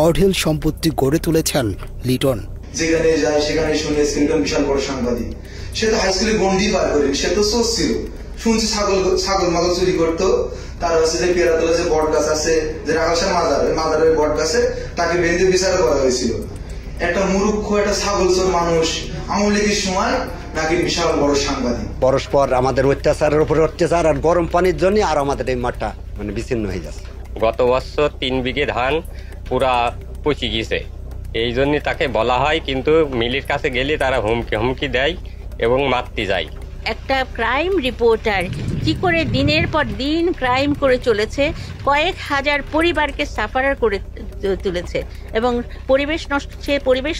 অঢেল সম্পত্তি গড়ে তুলেছেন লিটন। যেখানে যায় সেখানে শুনে লিটন বিশাল বড় সাংবাদিক। সে তো হাই স্কুলে গন্ডি পার করে, সে তো সোর্স ছিল। শুনছি ছাগল মাগল চুরি করতো। তার হচ্ছে যে পেরাতলা যে বট গাছ আছে, যে রাখালসার মাজারের বট গাছে তাকে বেঁধে বিচার করা হয়েছিল। একটা মূর্খ একটা ছাগল চোর মানুষ আওয়ামী লীগের সময় নাকি বিশাল বড় সাংবাদিক। পরস্পর আমাদের অত্যাচারের উপরে অত্যাচার, আর গরম পানির জন্য আর আমাদের এই মাঠটা মানে বিচ্ছিন্ন হয়ে যাচ্ছে। গত বছর 3 বিঘে ধান পুরা পচে গেছে, এই জন্য তাকে বলা হয়, কিন্তু মিলের কাছে গেলে তারা হুমকি দেয় এবং মারতে যায়। একটা ক্রাইম রিপোর্টার কি করে দিনের পর দিন ক্রাইম করে চলেছে, কয়েক হাজার পরিবারকে সাফারার করে তুলেছে এবং পরিবেশ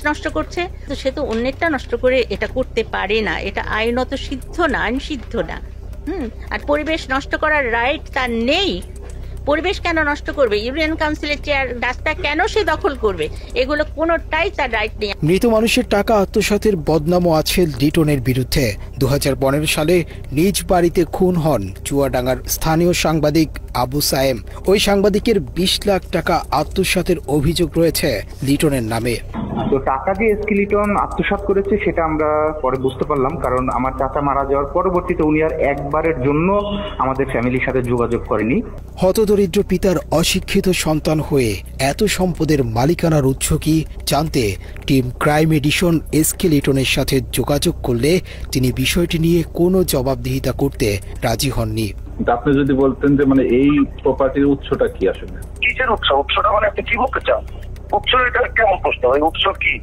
নষ্ট করছে। তো সে তো অন্যেরটা নষ্ট করে এটা করতে পারে না, এটা আইনত সিদ্ধ না, আইনসিদ্ধ না। আর পরিবেশ নষ্ট করার রাইট তার নেই। পরিবেশ কেন নষ্ট করবে? ইউনিয়ন কাউন্সিলের চেয়ার রাস্তা কেন সে দখল করবে? এগুলো কোনোটাই তার রাইট নেই। মৃত মানুষের টাকা আত্মসাতের বদনামও আছে লিটনের বিরুদ্ধে। 2015 সালে নিজ বাড়িতে খুন হন চুয়াডাঙ্গার স্থানীয় সাংবাদিক আবু সায়েম। ওই সাংবাদিকের 20 লাখ টাকা আত্মসাতের অভিযোগ রয়েছে লিটনের নামে। তো টাকা যে এসকে লিটন আত্মসাৎ করেছে সেটা আমরা পরে বুঝতে পারলাম, কারণ আমার চাচা মারা যাওয়ার পরবর্তীতে উনি আর একবারের জন্য আমাদের ফ্যামিলির সাথে যোগাযোগ করেনি। হতদরিদ্র পিতার অশিক্ষিত সন্তান হয়ে এত সম্পদের মালিকানার উৎস কি জানতে টিম ক্রাইম এডিশন এসকে লিটনের সাথে যোগাযোগ করলে তিনি বিষয়টি নিয়ে কোনো জবাবদিহিতা করতে রাজি হননি। আপনি যদি বলতেন যে মানে এই প্রপার্টির উৎসটা কি, আসলে কিসের উৎস? উৎসটা মানে আপনি কি বলতে চান? উৎস এটা কেমন প্রশ্ন ভাই? উৎস কি?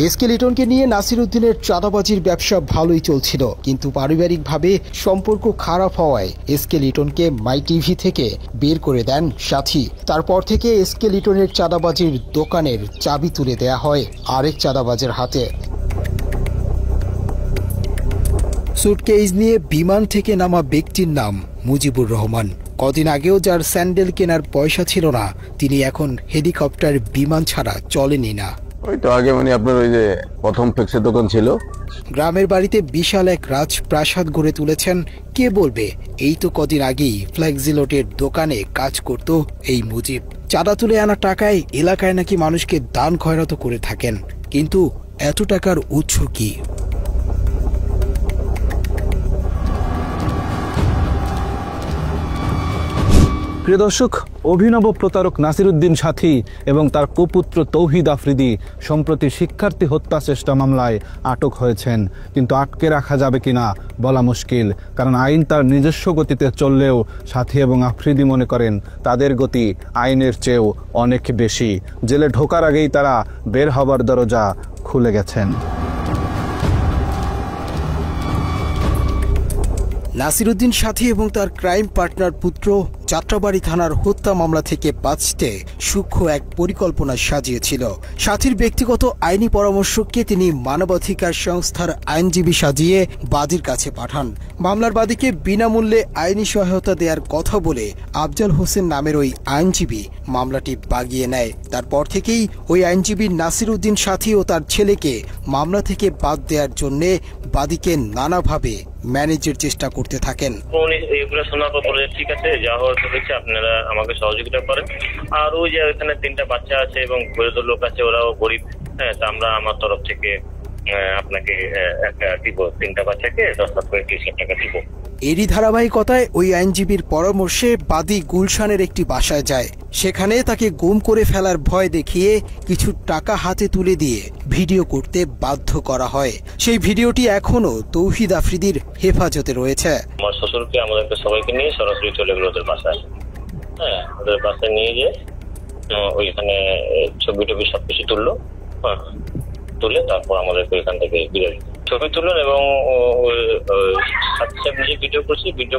এসকে লিটনকে নিয়ে নাসিরউদ্দিনের চাঁদাবাজির ব্যবসা ভালোই চলছিল, কিন্তু পারিবারিকভাবে সম্পর্ক খারাপ হওয়ায় এসকে লিটনকে মাই টিভি থেকে বের করে দেন সাথী। তারপর থেকে এসকে লিটনের চাঁদাবাজির দোকানের চাবি তুলে দেয়া হয় আরেক চাঁদাবাজের হাতে। সুটকেস নিয়ে বিমান থেকে নামা ব্যক্তির নাম মুজিবুর রহমান। কদিন আগেও যার স্যান্ডেল কেনার পয়সা ছিল না, তিনি এখন হেলিকপ্টার বিমান ছাড়া চলেনি না। ওই তো আগে মানে আপনার ওই যে প্রথম ফ্লেক্সের দোকান ছিল, গ্রামের বাড়িতে বিশাল এক রাজপ্রাসাদ গড়ে তুলেছেন। কে বলবে এই তো কদিন আগেই ফ্ল্যাক্সিলোটের দোকানে কাজ করত এই মুজিব। চাঁদা তুলে আনা টাকায় এলাকায় নাকি মানুষকে দান খয়রাত করে থাকেন, কিন্তু এত টাকার উৎস কি? প্রিয় দর্শক, অভিনব প্রতারক নাসিরউদ্দিন সাথী এবং তার কুপুত্র তৌহিদ আফ্রিদি সম্প্রতি শিক্ষার্থী হত্যা চেষ্টা মামলায় আটক হয়েছেন, কিন্তু আটকে রাখা যাবে কিনা বলা মুশকিল, কারণ আইন তার নিজস্ব গতিতে চললেও সাথী এবং আফ্রিদি মনে করেন তাদের গতি আইনের চেয়েও অনেক বেশি। জেলে ঢোকার আগেই তারা বের হবার দরজা খুলে গেছেন। নাসিরউদ্দিন সাথী এবং তার ক্রাইম পার্টনার পুত্র যাত্রাবাড়ি থানার হত্যা মামলা থেকে বাঁচতে সূক্ষ্ম এক পরিকল্পনা সাজিয়েছিল। সাথীর ব্যক্তিগত আইনি পরামর্শককে তিনি মানবাধিকার সংস্থার আইনজীবী সাজিয়ে বাদীর কাছে পাঠান। মামলার বাদীকে বিনামূল্যে আইনি সহায়তা দেওয়ার কথা বলে আফজাল হোসেন নামের ওই আইনজীবী মামলাটি বাগিয়ে নেয়। তারপর থেকেই ওই আইনজীবী নাসিরউদ্দিন সাথী ও তার ছেলেকে মামলা থেকে বাদ দেওয়ার জন্য বাদীকে নানাভাবে ম্যানেজের চেষ্টা করতে থাকেন। এগুলো শোনার পর বলে ঠিক আছে, যা হয়েছে আপনারা আমাকে সহযোগিতা করেন। আর ওই যে এখানে 3টা বাচ্চা আছে এবং বয়স্ক লোক আছে, ওরাও গরিব, হ্যাঁ, তা আমরা আমার তরফ থেকে আপনাকে একটা দিব, 3টা বাচ্চাকে 10 লাখ করে 30 লাখ টাকা দিব। এরই ধারাবাহিকতায় ওই আইনজীবীর পরামর্শে বাদী গুলশানের একটি বাসায় যায়। সেখানে তাকে গুম করে ফেলার ভয় দেখিয়ে কিছু টাকা হাতে তুলে দিয়ে ভিডিও করতে বাধ্য করা হয়। সেই ভিডিওটি এখনো তৌহিদ আফ্রিদির হেফাজতে রয়েছে। আমার শ্বশুরকে আমাদেরকে সবাইকে নিয়ে সরাসরি চলে গেল ওদের বাসায়। হ্যাঁ, ওদের বাসায় নিয়ে গিয়ে ওইখানে ছবি টবি সবকিছু তুললো। হ্যাঁ, তুলে তারপর আমাদেরকে এখান থেকে বিদায় ছবি তুললেন এবং নিজে ভিডিও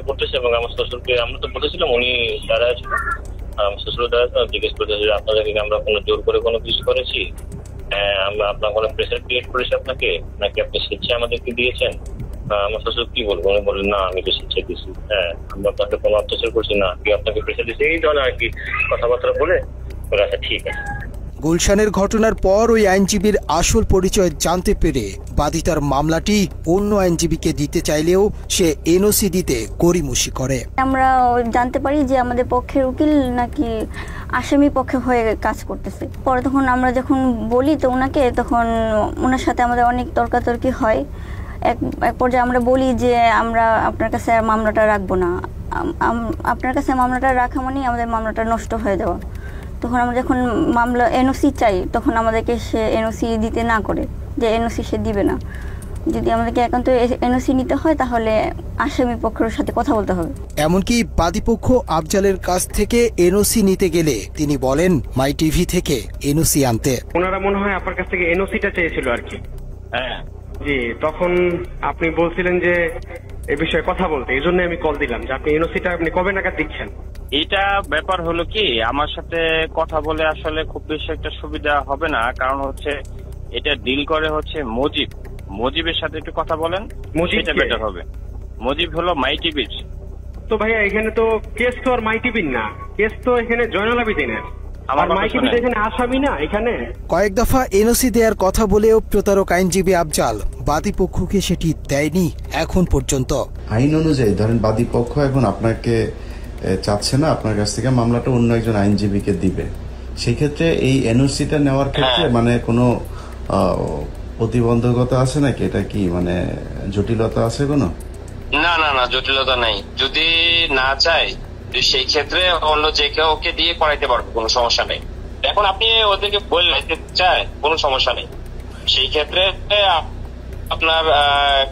করতেছে এবং আমার শ্বশুরকে, আমরা তো বলেছিলাম উনি দাঁড়ায় ছিল, আর আমার শ্বশুর দাঁড়ায় জিজ্ঞেস করতেছে আপনাদেরকে আমরা কোনো জোর করে কোনো কিছু করেছি, আমরা আপনার কোনো প্রেসার ক্রিয়েট করেছি আপনাকে, নাকি আপনি স্বেচ্ছায় আমাদেরকে দিয়েছেন? আমার শ্বশুর কি বলবো, উনি বললেন না আমি তো স্বেচ্ছায় দিয়েছি, হ্যাঁ আমরা আপনাকে কোনো অত্যাচার করছি না, কি আপনাকে প্রেসার দিয়েছি, এই ধরনের আর কি কথাবার্তা বলে আচ্ছা ঠিক আছে। গুলশানের ঘটনার পর ওই আইনজীবীর আসল পরিচয় জানতে পেরে বাদী তার মামলাটি অন্য আইনজীবীকে দিতে চাইলেও সে এনওসি দিতে গড়িমসি করে। আমরা জানতে পারি যে আমাদের পক্ষের উকিল নাকি আসামি পক্ষে হয়ে কাজ করতেছে। পরে তখন আমরা যখন বলি তো ওনাকে, তখন ওনার সাথে আমাদের অনেক তর্কাতর্কি হয়। এক পর্যায়ে আমরা বলি যে আমরা আপনার কাছে আর মামলাটা রাখবো না, আপনার কাছে মামলাটা রাখা মানে আমাদের মামলাটা নষ্ট হয়ে যাওয়া। তখন আমরা যখন মামলা এনওসি চাই, তখন আমাদেরকে সে এনওসি দিতে না করে, যে এনওসি সে দিবে না। যদি আমাদেরকে একান্ত এনওসি নিতে হয় তাহলে আসামি পক্ষের সাথে কথা বলতে হবে। এমনকি বাদীপক্ষ আফজালের কাছ থেকে এনওসি নিতে গেলে তিনি বলেন মাই টিভি থেকে এনওসি আনতে। ওনারা মনে হয় আপনার কাছ থেকে এনওসিটা চেয়েছিল আর কি। হ্যাঁ জি, তখন আপনি বলছিলেন যে এই বিষয়ে কথা বলতে, এই জন্য আমি কল দিলাম যে আপনি এনওসিটা আপনি কবে নাগাদ দিচ্ছেন। এটা ব্যাপার হলো কি, আমার সাথে কথা বলে আসলে খুব বেশি একটা সুবিধা হবে না, কারণ হচ্ছে এটা ডিল করে হচ্ছে মজিবের সাথে একটু কথা বলেন, সেটা বেটার হবে। মজিব হলো মাই টিভির। তো ভাইয়া এখানে তো কেস তো আর মাই টিভির না, কেস তো এখানে জয়নাল আবেদিনের, আমার মাই টিভি এখানে আসামি না। এখানে কয়েক দফা এনওসি দেওয়ার কথা বলেও প্রতারক আইনজীবী আফজাল বাদীপক্ষকে সেটি দেয়নি এখন পর্যন্ত। আইন অনুযায়ী ধরেন বাদীপক্ষ এখন আপনাকে চাচ্ছে না আপনার কাছ থেকে মামলাটা অন্য একজন আইনজীবীকে দিবে, সেই ক্ষেত্রে এই এনওসিটা নেওয়ার ক্ষেত্রে মানে কোনো প্রতিবন্ধকতা আছে নাকি? এটা কি মানে জটিলতা আছে কোনো? না না না, জটিলতা নাই। যদি না চায় সেই ক্ষেত্রে অন্য যে কেউ ওকে দিয়ে পড়াইতে পারবে, কোনো সমস্যা নেই। এখন আপনি ওদেরকে বললে চায়, কোনো সমস্যা নেই। সেই ক্ষেত্রে আপনার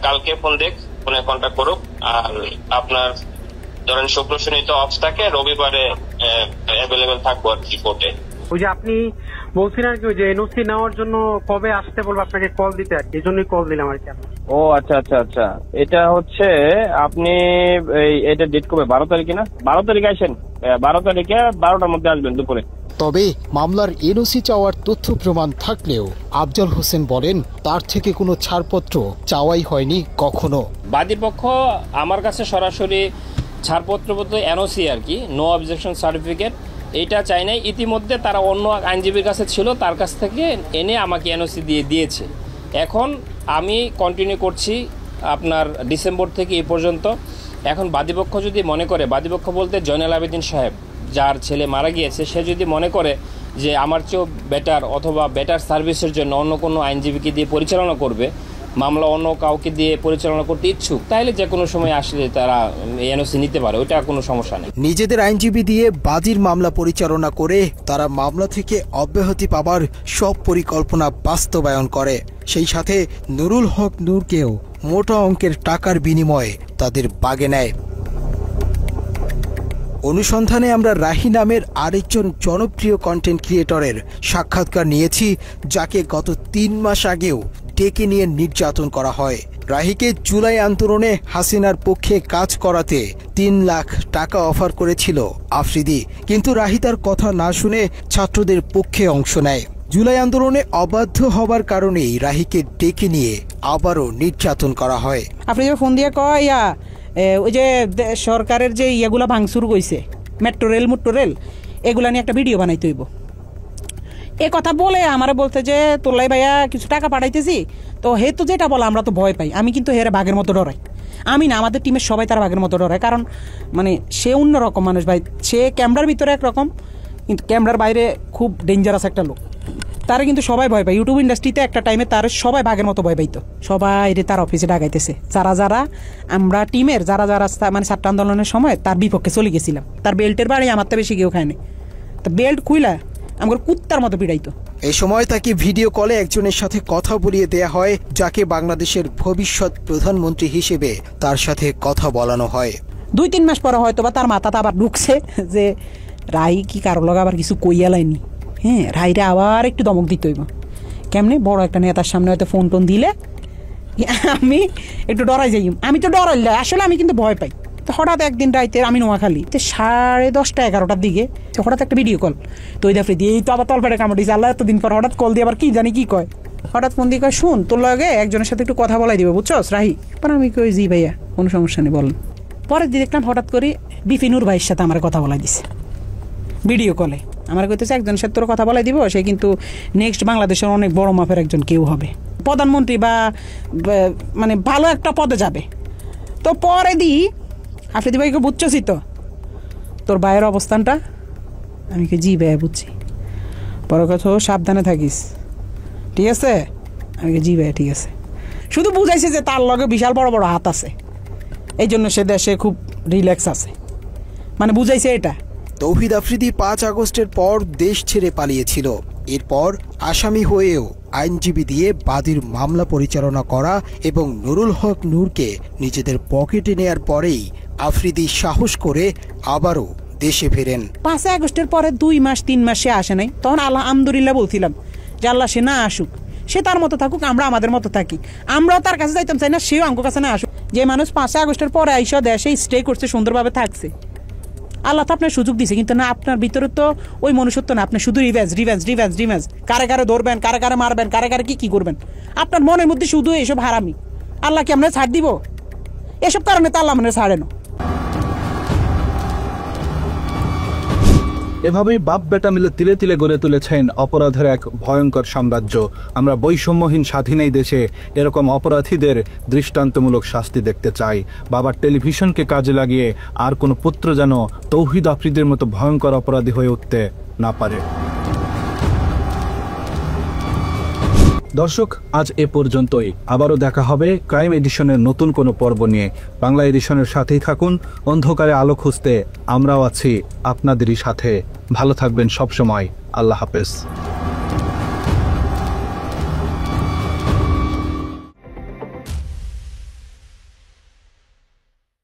কালকে ফোনে কন্ট্যাক্ট করুক। আর আপনার ধরেন শুক্র শনি তো অফ থাকে, রবিবারে অ্যাভেলেবেল থাকবো আর কি কোর্টে। ওই যে আপনি বলছিলেন আর কি, ওই যে এনওসি নেওয়ার জন্য কবে আসতে বলবো আপনাকে কল দিতে, আর কি এই জন্যই কল দিলাম আর কি। ও আচ্ছা আচ্ছা আচ্ছা, এটা হচ্ছে আপনি এটা ডেট কবে? 12 তারিখে না? 12 তারিখে আসেন, 12 তারিখে 12টার মধ্যে আসবেন দুপুরে। তবে মামলার এনওসি চাওয়ার তথ্য প্রমাণ থাকলেও আফজল হোসেন বলেন তার থেকে কোনো ছাড়পত্র চাওয়াই হয়নি কখনো। বাদী পক্ষ আমার কাছে সরাসরি ছাড়পত্র বলতে এনওসি আর কি, নো অবজেকশন সার্টিফিকেট, এইটা চাই নাই। ইতিমধ্যে তারা অন্য আইনজীবীর কাছে ছিল, তার কাছ থেকে এনে আমাকে এনওসি দিয়েছে। এখন আমি কন্টিনিউ করছি আপনার ডিসেম্বর থেকে এই পর্যন্ত। এখন বাদীপক্ষ যদি মনে করে, বাদীপক্ষ বলতে জয়নাল আবেদিন সাহেব যার ছেলে মারা গিয়েছে, সে যদি মনে করে যে আমার চেয়েও বেটার অথবা বেটার সার্ভিসের জন্য অন্য কোনো আইনজীবীকে দিয়ে পরিচালনা করবে, মামলা অন্য কাউকে দিয়ে পরিচালনা করতে ইচ্ছুক, তাহলে যে কোনো সময় আসলে তারা এনওসি নিতে পারে, ওইটা কোনো সমস্যা নেই। নিজেদের আইনজীবী দিয়ে বাদীর মামলা পরিচালনা করে তারা মামলা থেকে অব্যাহতি পাবার সব পরিকল্পনা বাস্তবায়ন করে। সেই সাথে নুরুল হক নূরকেও মোটা অঙ্কের টাকার বিনিময়ে তাদের বাগে নেয়। অনুসন্ধানে আমরা রাহি নামের আরেকজন জনপ্রিয় কন্টেন্ট ক্রিয়েটরের সাক্ষাৎকার নিয়েছি, যাকে গত 3 মাস আগেও ডেকে নিয়ে নির্যাতন করা হয়। রাহিকে জুলাই আন্দোলনে হাসিনার পক্ষে কাজ করাতে 3 লাখ টাকা অফার করেছিল আফ্রিদি, কিন্তু রাহি তার কথা না শুনে ছাত্রদের পক্ষে অংশ নেয়। জুলাই আন্দোলনে অবাধ্য হবার কারণেই রাহিকে ডেকে নিয়ে আবারও নির্যাতন করা হয়। আফ্রিদি ফোন দিয়ে কয় ওই যে সরকারের যে ইয়েগুলা ভাঙচুর কইছে, মেট্রো রেল এগুলা নিয়ে একটা ভিডিও বানাইতে হইব। এ কথা বলে আমারে বলতে যে তোলাই ভাইয়া কিছু টাকা পাঠাইতেছি, তো হে তো যেটা বলে আমরা তো ভয় পাই। আমি কিন্তু হেরে বাঘের মতো ডরাই। আমি না, আমাদের টিমের সবাই তার বাঘের মতো ডরায়, কারণ মানে সে অন্যরকম মানুষ ভাই। সে ক্যামেরার ভিতরে একরকম, কিন্তু ক্যামেরার বাইরে খুব ডেঞ্জারাস একটা লোক। তারা কিন্তু সবাই ভয় পায়। ইউটিউব ইন্ডাস্ট্রিতে একটা টাইমে তার সবাই বাঘের মতো ভয় পাইতো। সবাই তার অফিসে ডাকাইতেছে, যারা আমরা টিমের যারা মানে ছাত্র আন্দোলনের সময় তার বিপক্ষে চলে গেছিলাম। তার বেল্টের বাড়ি আমার তো বেশি কেউ খায়নি, তো বেল্ট খুইলা আমার কুত্তার মতো পিড়াইতো। এই সময় তাকে ভিডিও কলে একজনের সাথে কথা বলিয়ে দেয়া হয়, যাকে বাংলাদেশের ভবিষ্যৎ প্রধানমন্ত্রী হিসেবে তার সাথে কথা বলানো হয়। 2-3 মাস পরে হয়তো বা তার মাথাতে আবার ঢুকছে যে রাই কি কারো লগে আবার কিছু কইয়া লাইনি। হ্যাঁ, রাইরে আবার একটু দমক দিতে হইব। কেমনে বড় একটা নেতার সামনে হয়তো ফোন টোন দিলে আমি একটু ডরাই যাই। আমি তো ডরাইলে আসলে আমি কিন্তু ভয় পাই। তো হঠাৎ একদিন রাইতে আমি নোয়াখালী 10:30-11টার দিকে হঠাৎ একটা ভিডিও কল, তো ওই দাফে দিয়ে এই তো আবার তলপেটে কামড় দিয়েছে। আল্লাহ এতদিন পর হঠাৎ কল দিয়ে আবার কি জানি কি কয়, হঠাৎ ফোন দিয়ে কয় শুন তোর লগে একজনের সাথে একটু কথা বলাই দিবে, বুঝছস রাহি? পর আমি কই জি ভাইয়া, কোনো সমস্যা নেই বলেন। পরের দিন দেখলাম হঠাৎ করে বিপিনুর ভাইয়ের সাথে আমার কথা বলাই দিছে ভিডিও কলে। আমার কইতেছে একজনের সাথে তোর কথা বলাই দিব, সে কিন্তু নেক্সট বাংলাদেশের অনেক বড় মাপের একজন কেউ হবে, প্রধানমন্ত্রী বা মানে ভালো একটা পদে যাবে। তো পরে দি আফ্রিদি ভাইকে বুঝছি তো তোর ভাইয়ের অবস্থানটা? আমি কি জি ভাইয়া বুঝছি। পরে কথা সাবধানে থাকিস, ঠিক আছে? আমি কি জি ভাইয়া ঠিক আছে। শুধু বুঝাইছে যে তার লগে বিশাল বড় বড় হাত আছে, এই জন্য সে দেশে খুব রিল্যাক্স আছে, মানে বুঝাইছে এটা। তৌহিদ আফ্রিদি 5 আগস্টের পর দেশ ছেড়ে পালিয়েছিল। এরপর আসামি হয়েও আইনজীবী দিয়ে বাদীর মামলা পরিচালনা করা এবং নুরুল হক নূরকে নিজেদের পকেটে নেয়ার পরেই আফ্রিদি সাহস করে আবারও দেশে ফেরেন। 5 আগস্টের পরে 2 মাস 3 মাস সে আসে নাই। তখন আলহামদুলিল্লাহ বলছিলাম যে আল্লাহ সে না আসুক, সে তার মতো থাকুক, আমরা আমাদের মতো থাকি। আমরাও তার কাছে যাইতাম চাই না, সেও আমার কাছে না আসুক। যে মানুষ 5 আগস্টের পরে আইসা দেশে স্টে করছে, সুন্দরভাবে থাকছে, আল্লাহ তো আপনার সুযোগ দিছে, কিন্তু না আপনার ভিতরে তো ওই মনুষ্যত্ব না। আপনি শুধু রিভেঞ্জ, কারে কারে ধরবেন, কারে কারে মারবেন, কারে কারে কি করবেন, আপনার মনের মধ্যে শুধু এইসব হারামি। আল্লাহ কি আমরা ছাড় দিব? এসব কারণে তো আল্লাহ মানে ছাড়ে না। এভাবেই বাপ বেটা মিলে তিলে তিলে গড়ে তুলেছেন অপরাধের এক ভয়ঙ্কর সাম্রাজ্য। আমরা বৈষম্যহীন স্বাধীন এই দেশে এরকম অপরাধীদের দৃষ্টান্তমূলক শাস্তি দেখতে চাই। বাবার টেলিভিশনকে কাজে লাগিয়ে আর কোনো পুত্র যেন তৌহিদ আফ্রিদির মতো ভয়ঙ্কর অপরাধী হয়ে উঠতে না পারে। দর্শক, আজ এ পর্যন্তই। আবারও দেখা হবে ক্রাইম এডিশনের নতুন কোনো পর্ব নিয়ে। বাংলা এডিশনের সাথেই থাকুন। অন্ধকারে আলো খুঁজতে আমরাও আছি আপনাদেরই সাথে। ভালো থাকবেন সবসময়। আল্লাহ হাফেজ।